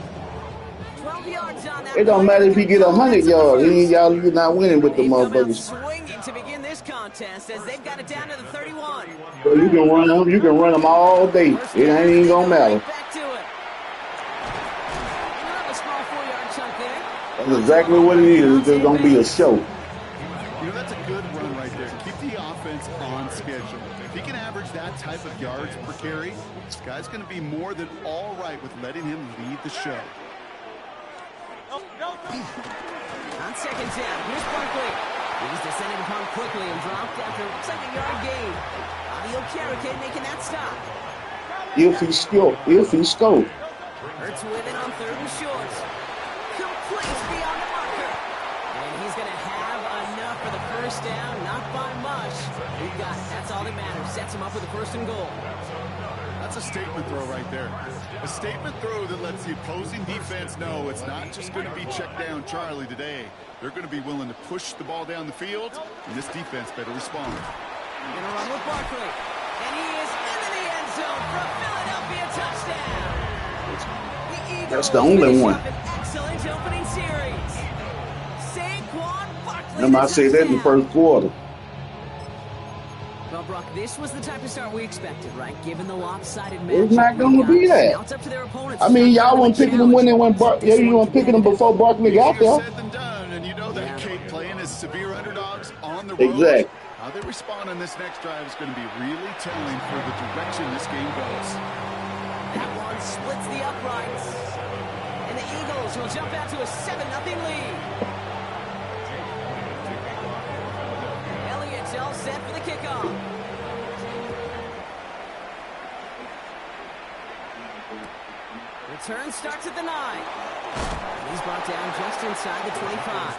Speaker 7: 12 yards on that.
Speaker 2: It don't matter if he get 100 yards. You're not winning with the motherfuckers.
Speaker 7: Swinging to begin this this contest as they've got it down to the 31.
Speaker 2: So you can run them. You can run them all day. It ain't even gonna matter.
Speaker 7: Right back to it. A small 4-yard chunk there.
Speaker 2: That's exactly what it is. It's just gonna be a show.
Speaker 8: You know, that's a good run right there. Keep the offense on schedule. If he can average that type of yards per carry, this guy's going to be more than all right with letting him lead the show.
Speaker 7: On second down, here's Barkley. He's descended upon quickly and dropped after looks like a yard gain. Adio Carrique making that stop.
Speaker 2: If he scored.
Speaker 7: Hurts with it on 3rd and short. Completes beyond the marker. And he's going to have enough for the first down, not by much. That's all that matters. Sets him up with a 1st and goal.
Speaker 8: That's a statement throw right there. A statement throw that lets the opposing defense know it's not just going to be check down Charlie today. They're going to be willing to push the ball down the field, and this defense better respond.
Speaker 7: He's going to run with Barkley. And he is into the end zone for a Philadelphia touchdown.
Speaker 2: That's the only one.
Speaker 7: Excellent opening series. Saquon Barkley.
Speaker 2: Remember, I said that in the first quarter.
Speaker 7: Well, Brock, this was the type of start we expected, right? Given the lopsided match.
Speaker 2: It's not going to be that.
Speaker 7: Now it's up to their opponents.
Speaker 2: I mean, y'all weren't picking them when they went. You weren't picking them before Barkley got there.
Speaker 8: Said than done, and you know that Kate playing as severe underdogs on the road.
Speaker 2: Exactly.
Speaker 8: How they respond on this next drive is going to be really telling for the direction this game goes.
Speaker 7: That one splits the uprights. And the Eagles will jump out to a 7-0 lead. Elliott's all set for the kickoff. Return starts at the 9. He's brought down just inside the 25.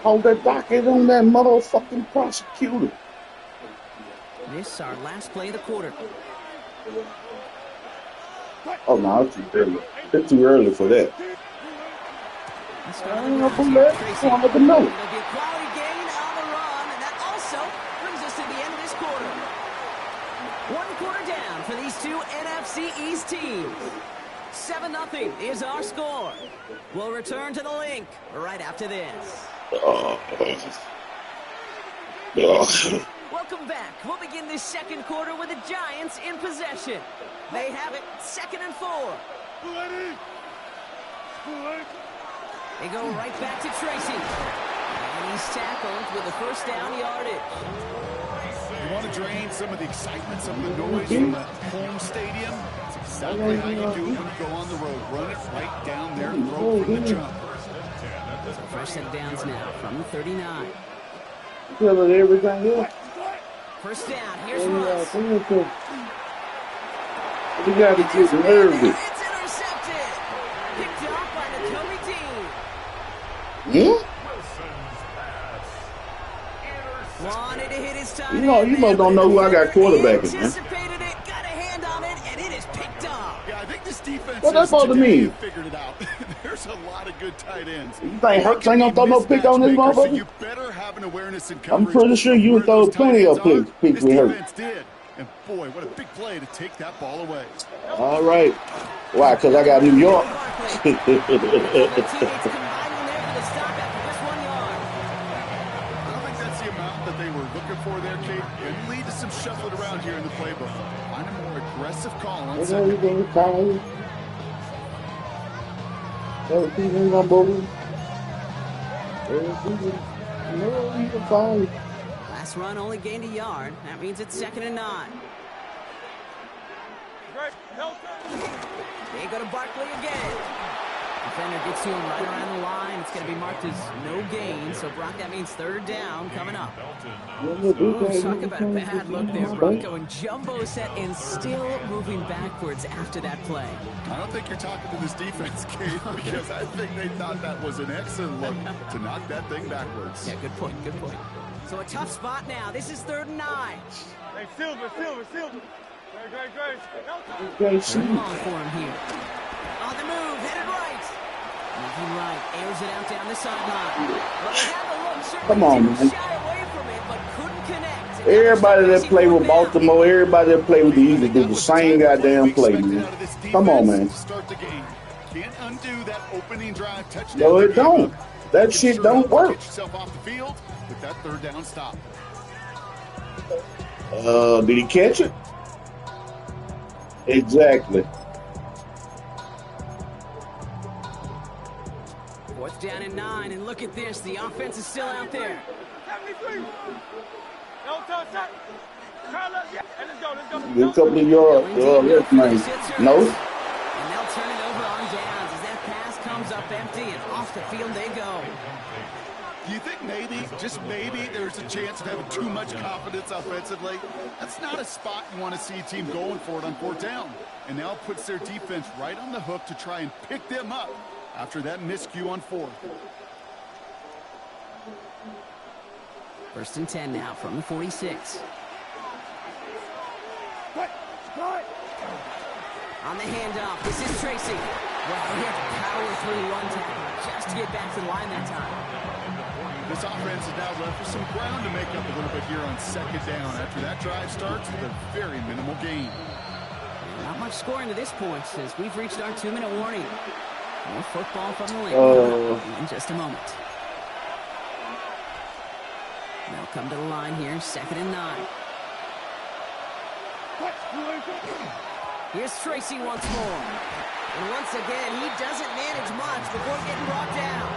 Speaker 2: Hold that docket on that motherfucking prosecutor.
Speaker 7: This our last play of the quarter.
Speaker 2: Oh, no, it's too early. It's too early for that.
Speaker 7: It'll be a quality gain on the run, and that also brings us to the end of this quarter. 1 quarter down for these two NFC East teams. 7-0 is our score. We'll return to the link right after this. Welcome back. We'll begin this second quarter with the Giants in possession. They have it 2nd and 4. They go right back to Tracy. And he's tackled with the 1st down yardage.
Speaker 8: You want to drain some of the excitement, some of the noise from the home stadium? That's exactly how you do it when you go on the road. Run it right down their throat from the jump.
Speaker 7: So fresh set of downs now from the 39.
Speaker 2: Killing everything else.
Speaker 7: 1st down. Here's Russ.
Speaker 2: We got to get nervous.
Speaker 7: It's intercepted. Picked off by Nakobe Dean.
Speaker 2: Yeah?
Speaker 7: Wanted to hit his time.
Speaker 2: You must don't know who I got quarterbacking, man.
Speaker 7: Anticipated it, got a hand on it, and it is picked off.
Speaker 8: Yeah, I think this defense
Speaker 2: What that supposed to mean?
Speaker 8: Figured it out. There's a lot of good tight ends.
Speaker 2: You think Hurts ain't gonna throw no pick on this motherfucker?
Speaker 8: So you better have an awareness and coverage.
Speaker 2: I'm pretty sure you would throw plenty of picks with Hurts.
Speaker 8: Defense did. And boy, what a big play to take that ball away.
Speaker 2: All right. Why? Because I got New York.
Speaker 8: For there, Kate, and lead to some shuffling around here in the playbook. Find a more aggressive call on
Speaker 2: Everything
Speaker 7: Last run only gained a yard. That means it's 2nd and 9. They go to Barkley again. Defender gets to him right around the line. It's going to be marked as no gain. So, Brock, that means 3rd down coming up. Talk about a bad look there, Brock. Going jumbo set and still moving backwards after that play.
Speaker 8: I don't think you're talking to this defense, Kate, because I think they thought that was an excellent look to knock that thing backwards.
Speaker 7: Yeah, good point, good point. So a tough spot now. This is 3rd and 9.
Speaker 5: Hey, Silver.
Speaker 7: Great for him here. On the move, headed right. Moving right, airs it out down the sideline. Well, they have a look.
Speaker 2: Come on, man.
Speaker 7: Shy away from it, but couldn't connect.
Speaker 2: Everybody that play with Baltimore, everybody that play with the Eagles do the same goddamn play, man. Come on, man.
Speaker 8: Start the game. Can't undo that opening drive touchdown.
Speaker 2: No, it don't. That shit don't work.
Speaker 8: Get yourself off the field with that third down stop.
Speaker 2: Did he catch it? Exactly.
Speaker 7: Fourth down and 9, and look at this. The offense is still out there.
Speaker 5: 73. Don't touch that. Curl up. Yeah. And let's go.
Speaker 2: Get a couple of yards.
Speaker 7: No.
Speaker 2: No.
Speaker 7: And they'll turn it over on downs as that pass comes up empty, and off the field they go.
Speaker 8: Do you think maybe, just maybe, there's a chance of having too much confidence offensively? That's not a spot you want to see a team going for it on fourth down. And now it puts their defense right on the hook to try and pick them up after that miscue on fourth.
Speaker 7: First and 10 now from the 46. On the handoff, this is Tracy. Well, he had to power through one tackle just to get back to the line that time.
Speaker 8: This offense is now left with some ground to make up a little bit here on second down after that drive starts with a very minimal gain.
Speaker 7: Not much scoring to this point since we've reached our 2-minute warning. More football from the lane in just a moment. They'll come to the line here, second and 9. Here's Tracy once more. And once again, he doesn't manage much before getting brought down.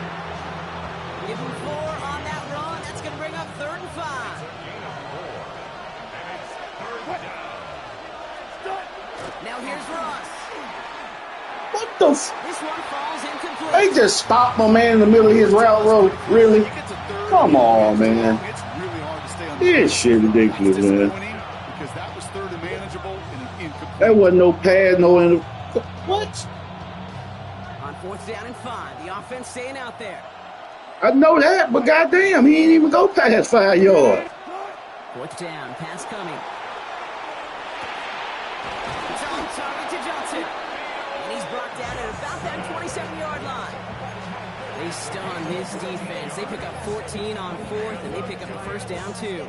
Speaker 7: Give him 4 on that run. That's going to bring up 3rd and 5. Now here's Russ.
Speaker 2: What the
Speaker 7: This one falls incomplete.
Speaker 2: They just stopped my man in the middle of his route road. Really? Come on, man.
Speaker 8: It's really hard to stay on
Speaker 2: This shit ridiculous, man.
Speaker 8: because that was third and manageable and an incomplete.
Speaker 2: That wasn't no pad, no what?
Speaker 7: On 4th down and 5, the offense staying out there.
Speaker 2: I know that, but goddamn, he ain't even go past 5 yards.
Speaker 7: 4th down, pass coming. It's on target to Johnson. And he's brought down at about that 27-yard line. They stun this defense. They pick up 14 on 4th, and they pick up a first down, too.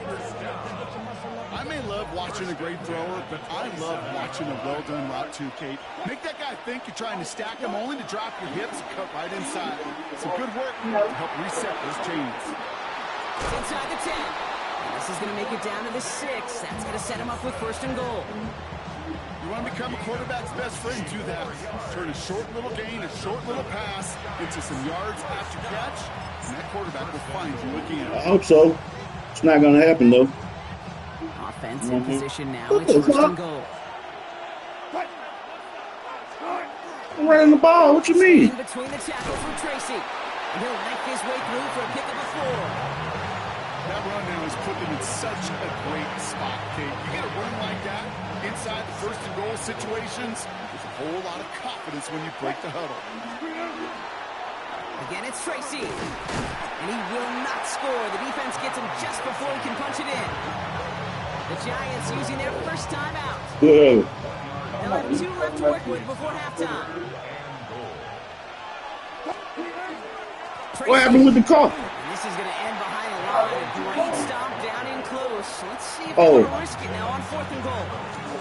Speaker 8: I may love watching a great thrower, but I love watching a well-done route too, Kate. Make that guy think you're trying to stack him only to drop your hips and cut right inside. Some good work to help reset those chains.
Speaker 7: It's inside the 10. And this is going to make it down to the 6. That's going to set him up with 1st and goal.
Speaker 8: You want to become a quarterback's best friend, do that. Turn a short little gain, a short little pass into some yards after catch, and that quarterback will find you again.
Speaker 2: I hope so. It's not going to happen, though.
Speaker 7: Offense in position now. It's 1st and goal.
Speaker 2: I'm running the ball. What you mean?
Speaker 7: In between the tackles with Tracy. And he'll make his way through for a pick of a 4.
Speaker 8: That run now has put them in such a great spot, Kate. You get a run like that inside the 1st and goal situations, there's a whole lot of confidence when you break the huddle.
Speaker 7: Again, it's Tracy. And he will not score. The defense gets him just before he can punch it in. The Giants using their first timeout.
Speaker 2: Yeah.
Speaker 7: They'll have 2 left to work with before halftime.
Speaker 2: What happened with the call?
Speaker 7: And this is going to end behind a line. A great stomp down in close. Let's see if they can risk it now on 4th and goal.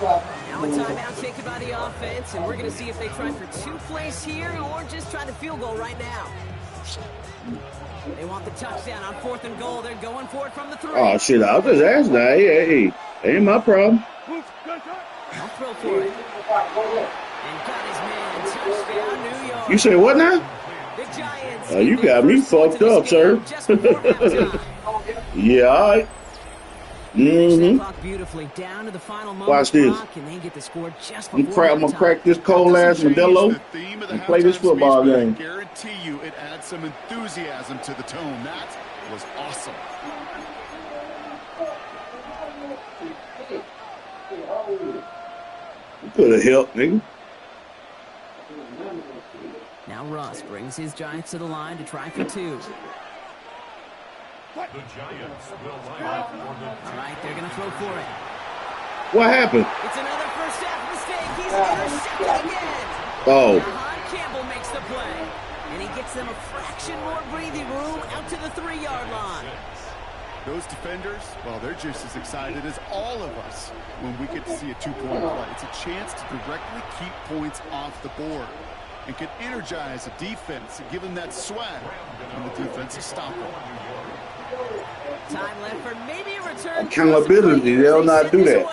Speaker 7: Now a timeout taken by the offense, and we're going to see if they try for 2 plays here or just try the field goal right now. They want the touchdown on 4th and goal. They're going for it from the 3.
Speaker 2: Oh, shit. I was just asking that. Hey, ain't my problem.
Speaker 7: I'll throw for it. And got his man. Touchdown, New York.
Speaker 2: You say what now?
Speaker 7: The Giants.
Speaker 2: You got me fucked up, sir. Yeah, all right.
Speaker 7: Beautifully down to the final moment.
Speaker 2: Watch this.
Speaker 7: And they get the score just
Speaker 2: I'm gonna crack this cold ass Modelo and play this football game.
Speaker 8: I guarantee you it adds some enthusiasm to the tone. That was awesome.
Speaker 2: You could have helped, nigga.
Speaker 7: Now Russ brings his Giants to the line to try for 2.
Speaker 4: The Giants will line up for the
Speaker 7: All right, they're going to throw for it.
Speaker 2: What happened?
Speaker 7: It's another first half mistake. He's intercepted again.
Speaker 2: Oh.
Speaker 7: Jahan Campbell makes the play. And he gets them a fraction more breathing room out to the 3-yard line.
Speaker 8: Those defenders, well, they're just as excited as all of us when we get to see a 2-point play. It's a chance to directly keep points off the board. and can energize the defense and give them that swag when the defense is stopping.
Speaker 7: Time left for maybe a return.
Speaker 2: Accountability, they'll not do that.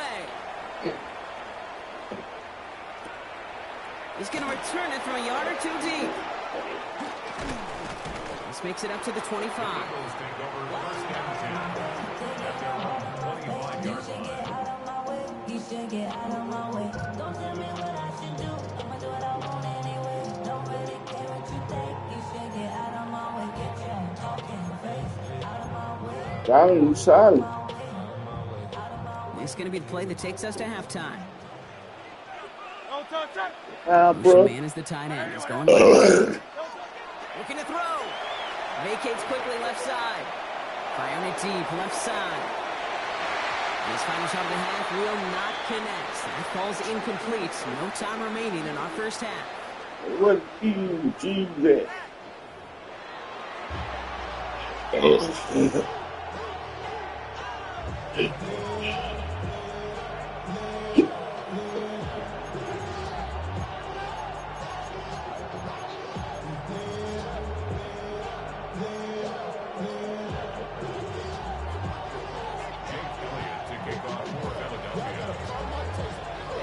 Speaker 7: He's going to return it from a yard or two deep. This makes it up to the 25.
Speaker 2: Silent.
Speaker 7: It's going to be the play that takes us to halftime.
Speaker 2: Bro.
Speaker 7: Man is the tight end. He's going looking to throw. Vacates quickly left side. Firing it deep left side. His final shot of the half will not connect. That falls incomplete. No time remaining in our first half.
Speaker 2: What you that?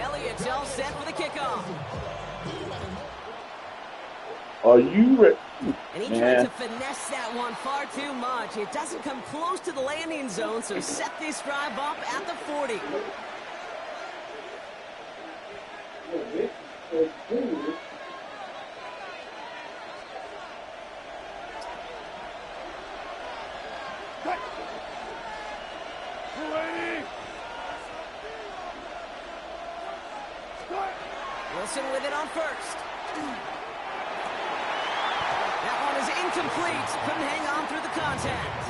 Speaker 7: Elliott's all set for the kickoff.
Speaker 2: Are you ready?
Speaker 7: And he tried to finesse that one far too much. It doesn't come close to the landing zone, so set this drive up at the 40. Wilson with it on first. That one is incomplete. Couldn't hang on through the contact.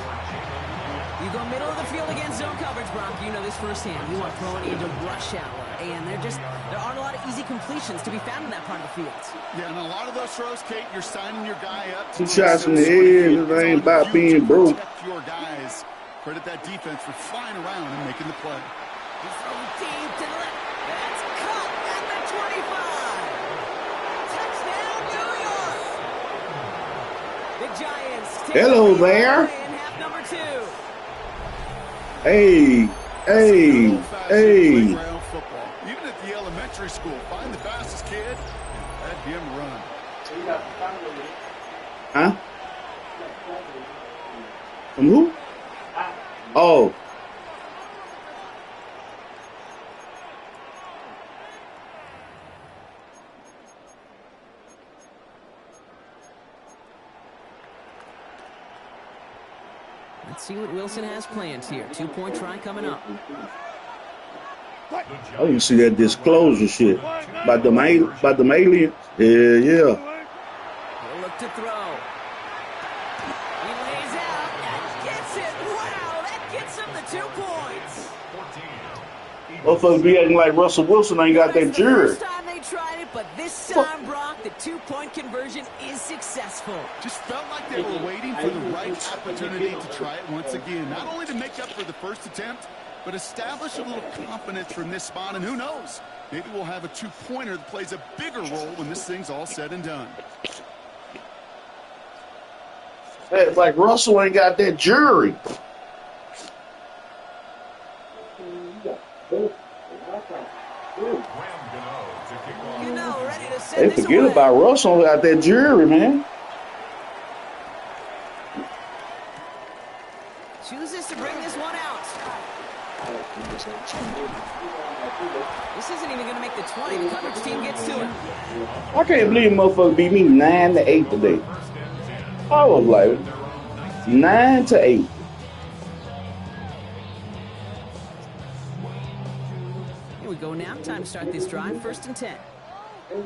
Speaker 7: You go middle of the field against zone coverage, Brock. You know this firsthand. You are throwing into rush hour, and there aren't a lot of easy completions to be found in that part of the field.
Speaker 8: Yeah, and a lot of those throws, Kate, you're signing your guy up.
Speaker 2: Two shots in the head. It ain't about being broke.
Speaker 8: Your guys. Credit that defense for flying around and making the play.
Speaker 7: He's throwing deep to the left. That's caught at the 25. Touchdown, New York. The Giants take
Speaker 2: Hello there.
Speaker 7: In half number 2.
Speaker 2: Hey.
Speaker 8: Playground football. Even at the elementary school, find the fastest kid and let him run.
Speaker 2: Huh? From who? Oh.
Speaker 7: Let's see what Wilson has planned here. 2-point try coming up.
Speaker 2: Oh, you see that disclosure shit about the aliens? Yeah.
Speaker 7: He'll look to throw. He lays out and gets it. Wow, that gets him the 2 points.
Speaker 2: Motherfuckers be acting like Russell Wilson ain't got that jury.
Speaker 7: First time they tried it, but this time, Brock, the 2-point conversion is successful.
Speaker 8: Just felt like they were waiting for the right opportunity to try it once again. Not only to make up for the first attempt, but establish a little confidence from this spot. And who knows, maybe we'll have a 2-pointer that plays a bigger role when this thing's all said and done.
Speaker 2: Hey, it's like Russell ain't got that jury.
Speaker 7: Ready to send
Speaker 2: They
Speaker 7: this
Speaker 2: forget
Speaker 7: away.
Speaker 2: about Russell got that jury, man.
Speaker 7: Chooses to bring this one out. This isn't even going to make the 20. The coverage team gets to it.
Speaker 2: I can't believe motherfucker beat me 9-8 today. I was like 9-8.
Speaker 7: Here we go now. Time to start this drive. 1st and 10. I'll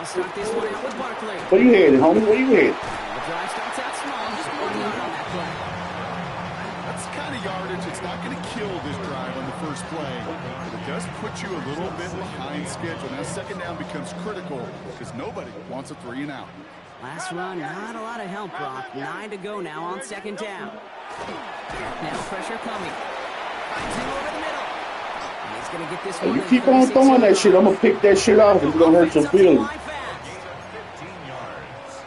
Speaker 7: start this one out with Barkley.
Speaker 2: Where you headed, homie? Where you headed?
Speaker 7: The drive starts out small. Just 1 yard on that play.
Speaker 8: That's the kind of yardage. It's not going to kill this drive on the first play, but it does put you a little bit behind schedule. Now, 2nd down becomes critical because nobody wants a 3 and out.
Speaker 7: Last run, not a lot of help, Brock. 9 to go now on 2nd down. Now pressure coming. Finds him over the middle. And he's going to get this
Speaker 2: If
Speaker 7: one.
Speaker 2: you keep on throwing that shit, I'm gonna pick that shit off. It's gonna hurt your feelings.
Speaker 4: 15 yards.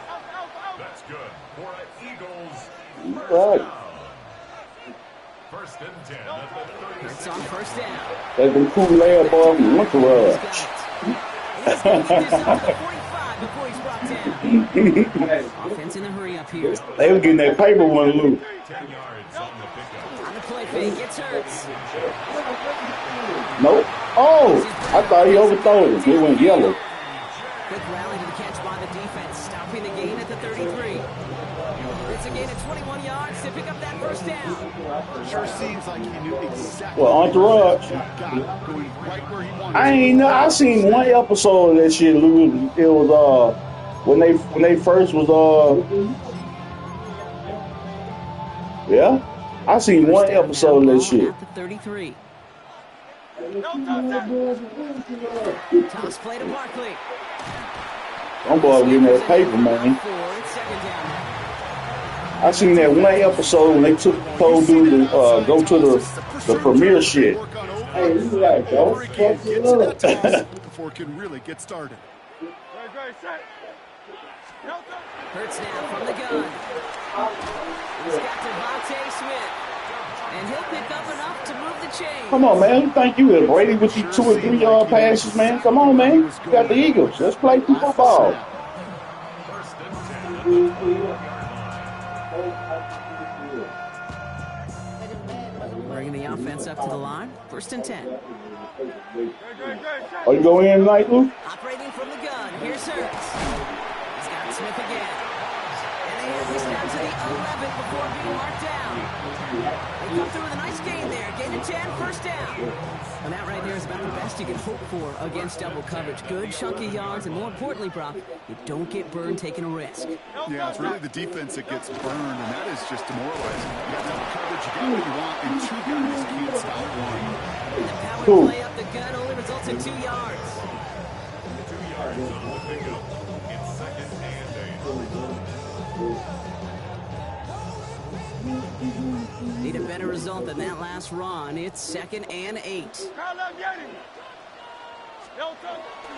Speaker 4: That's good for an Eagles
Speaker 2: Right.
Speaker 4: first and 10 at the 36.
Speaker 7: It's on first down.
Speaker 2: That's been cool lad ball from Entourage.
Speaker 7: He's going to get this up to the 45 before he's brought down. Offense in a hurry up here.
Speaker 2: They was getting that paper one loose.
Speaker 4: 10 yards on the pickup.
Speaker 7: On the play fake, gets Hurts.
Speaker 2: Nope. Oh, I thought he overthrew it. It went yellow.
Speaker 7: Quick rally to the catch by the defense, stopping the gain at the 33. It's a gain of 21 yards to pick up that first down.
Speaker 8: Sure seems like he knew exactly
Speaker 2: Well, Entourage.
Speaker 8: going right where he wanted.
Speaker 2: I ain't know. I seen one episode of that shit, Lou. It was when they first was yeah. I seen one episode of that shit.
Speaker 7: At the 33. Toss play to Barkley.
Speaker 2: I'm boy getting that paper, man. I seen that one episode when they told dude to go to the premiere shit. Hey, you like,
Speaker 8: Before he can get to that toss, before it can really get started.
Speaker 7: Hurts now from the gun. He's got Devontae Smith. And he'll pick up enough to move the chain.
Speaker 2: Come on, man. You think you is Brady with these 2 or 3 yard passes, man? Come on, man. You got the Eagles. Let's play some football.
Speaker 4: First and 10 at the 20-yard line.
Speaker 7: Bringing the offense up to the line. First and 10.
Speaker 2: Are you going in tonight, Lou?
Speaker 7: Operating from the gun. Here's Hurts. He's got Smith again. And they have this down to the 11 before being marked down. They come through with a nice gain there. Gain of 10, first down. And that right there is about the best you can hope for against double coverage. Good chunky yards, and more importantly, Brock, you don't get burned taking a risk.
Speaker 8: Yeah, it's really the defense that gets burned, and that is just demoralizing. You got double coverage, you got what you want, and 2 guys can't stop one.
Speaker 7: And the power
Speaker 2: Cool.
Speaker 7: play up the gun only results in 2 yards.
Speaker 4: 2 yards on the pickup. It's second and 8.
Speaker 7: Need a better result than that last run. It's second and 8.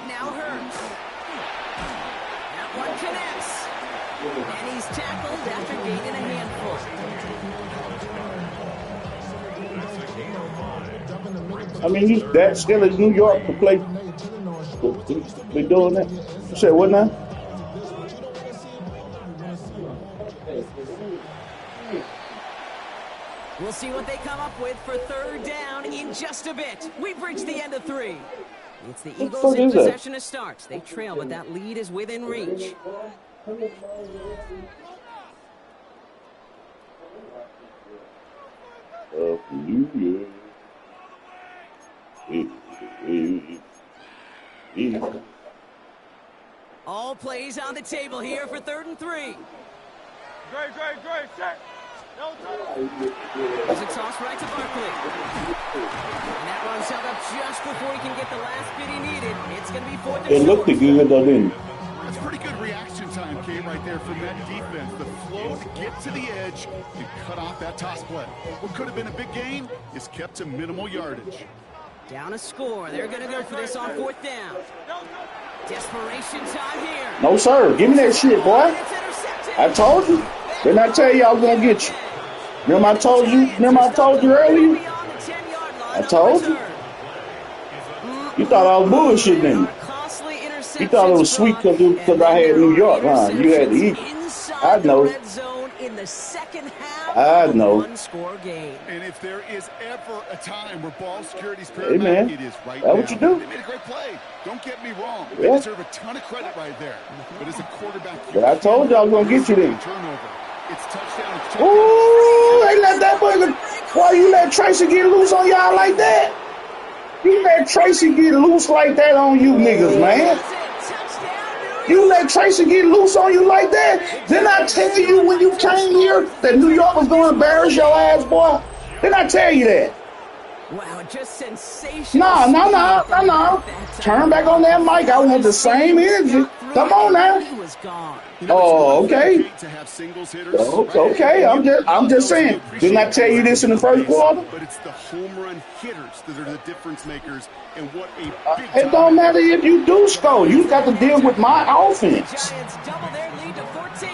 Speaker 7: Now Hurts. That one connects. And he's tackled after gaining a handful.
Speaker 2: I mean, that still is New York to play. They doing that. You said what now?
Speaker 7: We'll see what they come up with for third down in just a bit. We've reached the end of 3. It's the Eagles in possession to start. They trail, but that lead is within reach. All plays on the table here for 3rd and 3. There's a toss right to Barkley. And that one's held up just before he can get the last bit he needed. It's going to be 4th and
Speaker 2: It looked good, though, didn't it?
Speaker 8: That's pretty good reaction time, Kate, right there from that defense. The flow to get to the edge and cut off that toss play. What could have been a big gain is kept to minimal yardage.
Speaker 7: Down a score. They're going to go for this on 4th down. Desperation time here.
Speaker 2: No, sir. Give me that shit, boy.
Speaker 7: It's intercepted.
Speaker 2: I told you. Didn't I tell you I was going to get you? Remember I told you? Remember I told you earlier?
Speaker 7: Beyond the 10-yard line
Speaker 2: I told you. You thought I was bullshitting, didn't you?
Speaker 7: Costly interceptions.
Speaker 2: You thought it was sweet because I had New York, huh? You had the Eagles. I know.
Speaker 7: Red zone in the second half.
Speaker 2: I know.
Speaker 7: One-score game.
Speaker 8: And if there is ever a time where ball security is
Speaker 2: Hey,
Speaker 8: paramount,
Speaker 2: man.
Speaker 8: it is right
Speaker 2: That's
Speaker 8: now.
Speaker 2: what you do.
Speaker 8: They made a great play. Don't get me wrong.
Speaker 2: Yeah.
Speaker 8: They deserve a ton of credit right there. But as a quarterback,
Speaker 2: But I told you I was going to get you then.
Speaker 8: turnover. It's touchdown. It's touchdown.
Speaker 2: Ooh, they let that boy. Why you let Tracy get loose on y'all like that? You let Tracy get loose like that on you niggas, man. You let Tracy get loose on you like that? Didn't I tell you when you came here that New York was going to embarrass your ass, boy? Didn't I tell you that?
Speaker 7: Wow, just sensational.
Speaker 2: No. Turn back on that mic. I want the same energy. Come on now.
Speaker 7: He was gone.
Speaker 2: Oh, okay.
Speaker 8: To have singles hitters.
Speaker 2: Okay. I'm just saying. Didn't I tell you this in the first quarter?
Speaker 8: But it's the home run hitters that are the difference makers, and what a big
Speaker 2: It don't matter if you do score. You got to deal with my offense.
Speaker 7: Giants double their lead to 14.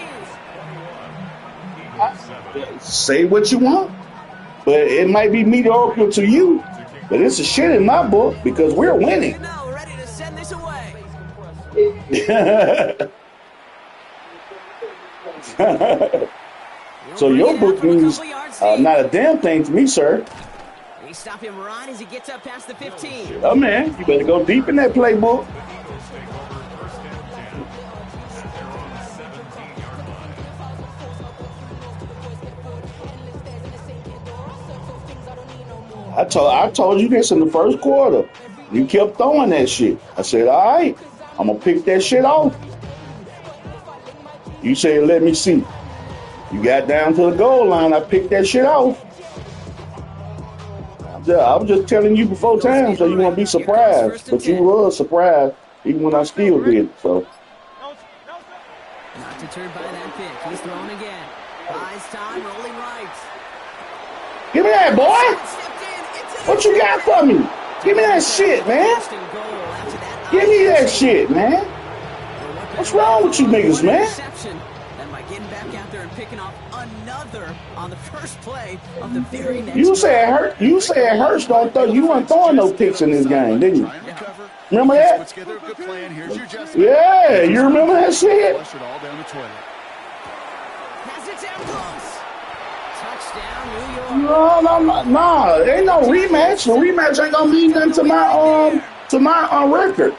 Speaker 2: Say what you want, but it might be mediocre to you. But it's a shit in my book because we're winning.
Speaker 7: Ready to send this away.
Speaker 2: So your book means not a damn thing to me, sir.
Speaker 7: They stop him right as he gets up past the 15.
Speaker 2: Oh, man, you better go deep in that playbook. I told you this in the first quarter. You kept throwing that shit. I said, all right, I'm going to pick that shit off. You said, let me see. You got down to the goal line. I picked that shit off. I was just telling you before time so you won't be surprised. But you was surprised even when I still did. So.
Speaker 7: Not deterred by that pitch. He's thrown again. Buys time, rolling right.
Speaker 2: Give me that, boy. What you got for me? Give me that shit, man. Give me that shit, man. What's wrong with you niggas, man?
Speaker 7: And by getting back out there and picking off another on the first play of the very next.
Speaker 2: You said Hurst don't throw. You weren't throwing no picks in this game, didn't you? Remember that? Yeah, you remember that shit?
Speaker 7: Has it down close. Touchdown, New York.
Speaker 2: No. Ain't no rematch. The rematch ain't gonna mean nothing to my record.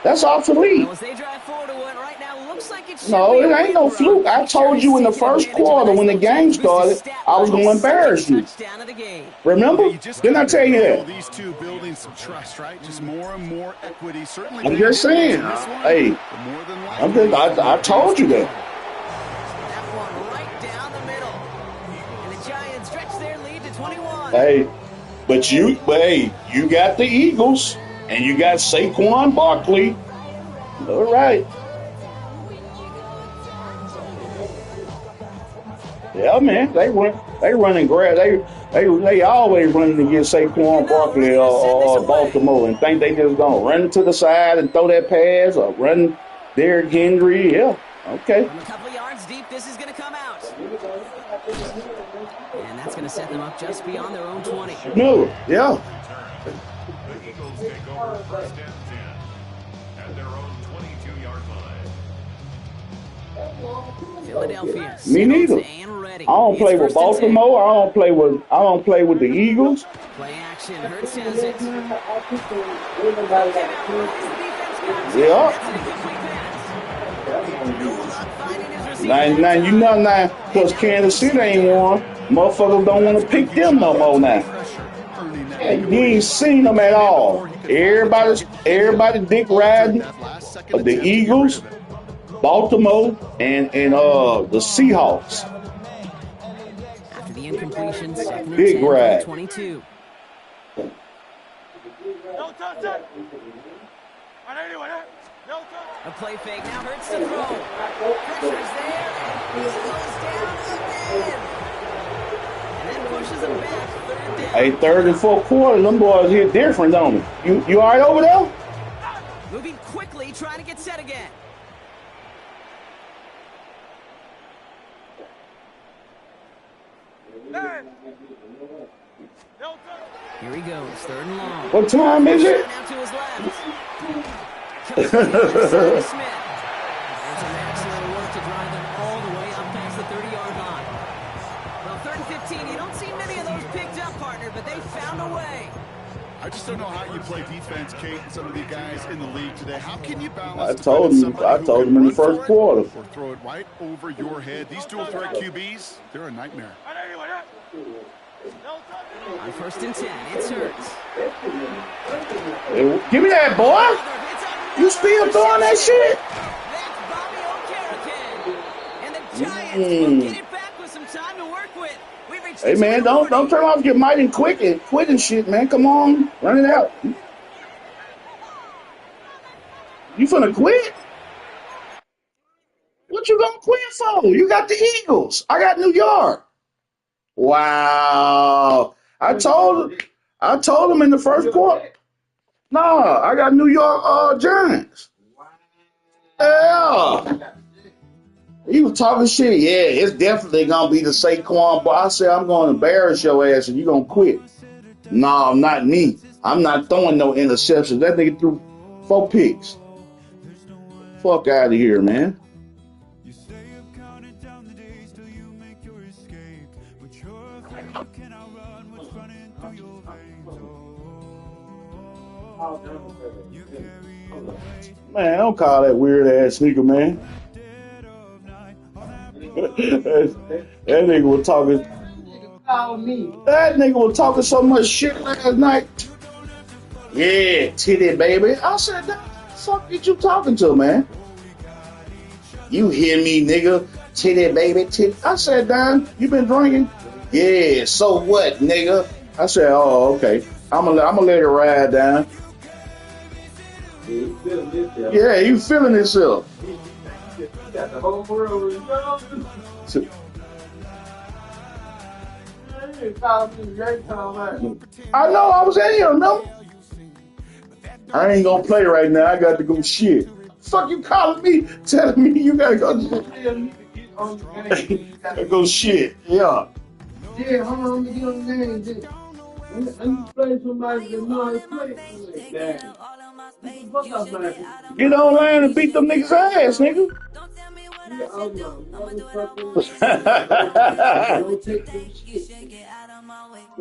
Speaker 2: That's obsolete.
Speaker 7: Well, as they drive forward to what right now looks like it
Speaker 2: ain't no fluke. I told you in the first quarter when the game started, I was gonna embarrass you. Remember? Didn't I tell you that?
Speaker 8: These two building some trust, right? Just more and more equity. Certainly.
Speaker 2: I'm just saying. Hey, I told you that. Hey, but you got the Eagles and you got Saquon Barkley. All right. Yeah, man, they running grab. They always running against Saquon Barkley or Baltimore and think they just gonna run to the side and throw that pass or run Derrick Henry. Yeah, okay.
Speaker 7: From a couple yards deep, this is gonna come out. And that's going to set them up just beyond their own 20.
Speaker 2: No, yeah.
Speaker 4: The Eagles take over first and 10 at their own 22-yard line.
Speaker 7: Philadelphia.
Speaker 2: Me neither. I don't play with Baltimore. I don't play with the Eagles.
Speaker 7: Play action. Hurts has it.
Speaker 2: Yeah. Now you know now, because Kansas City ain't won. Motherfuckers don't want to pick them no more now. You ain't seen them at all. Everybody dick riding the Eagles, Baltimore, and the Seahawks.
Speaker 7: After the incompletion, second
Speaker 2: big
Speaker 7: and 10
Speaker 2: ride.
Speaker 7: 22. A play fake now hurts to throw. Pressure's there, and he goes down again. And then pushes him back, third down.
Speaker 2: Hey, third and fourth quarter, them boys hit different, don't they? You all right over there?
Speaker 7: Moving quickly, trying to get set again. Here he goes, third and long.
Speaker 2: What time is it?
Speaker 7: Now to his left. There's an excellent work to drive them all the way up past the 30-yard line. Well, third and 15, you don't see many of those picked up, partner, but they found a way.
Speaker 8: I just don't know how you play defense, Kate, and some of the guys in the league today. How can you balance?
Speaker 2: I told him in the first quarter.
Speaker 8: Or throw it right over your head. These dual threat QBs, they're a nightmare.
Speaker 7: On first and 10, it's Hurts.
Speaker 2: Hey, give me that, boy. You still throwing that shit?
Speaker 7: That's Bobby O'Carrican. And the Giants will get it back with some time to work with. We return
Speaker 2: Hey man, don't turn off your mic and quit and shit, man. Come on, run it out. You finna quit? What you gonna quit for? You got the Eagles. I got New York. Wow. I told him in the first quarter. No, I got New York Giants. Yeah. He was talking shit. Yeah, it's definitely gonna be the Saquon. But I said I'm gonna embarrass your ass and you gonna quit. No, not me. I'm not throwing no interceptions. That nigga threw 4 picks. Fuck out of here, man. Man, don't call that weird ass sneaker, man. That nigga was talking. That nigga was talking so much shit last night. Yeah, titty baby. I said, the fuck did you talking to, man? You hear me, nigga? Titty baby, titty. I said, Don, you been drinking? Yeah, so what, nigga? I said, oh, okay. I'm gonna let it ride down. Yeah, you feeling himself.
Speaker 9: Got the whole world.
Speaker 2: I know, I was in here, no? I ain't gonna play right now. I got to go shit. Fuck you calling me, telling me you gotta go. Gotta go shit. Yeah.
Speaker 9: Yeah, hold on, let me get on the name. Let me play somebody that knows how to play.
Speaker 2: Get online and beat them niggas' ass, nigga.
Speaker 9: Yeah,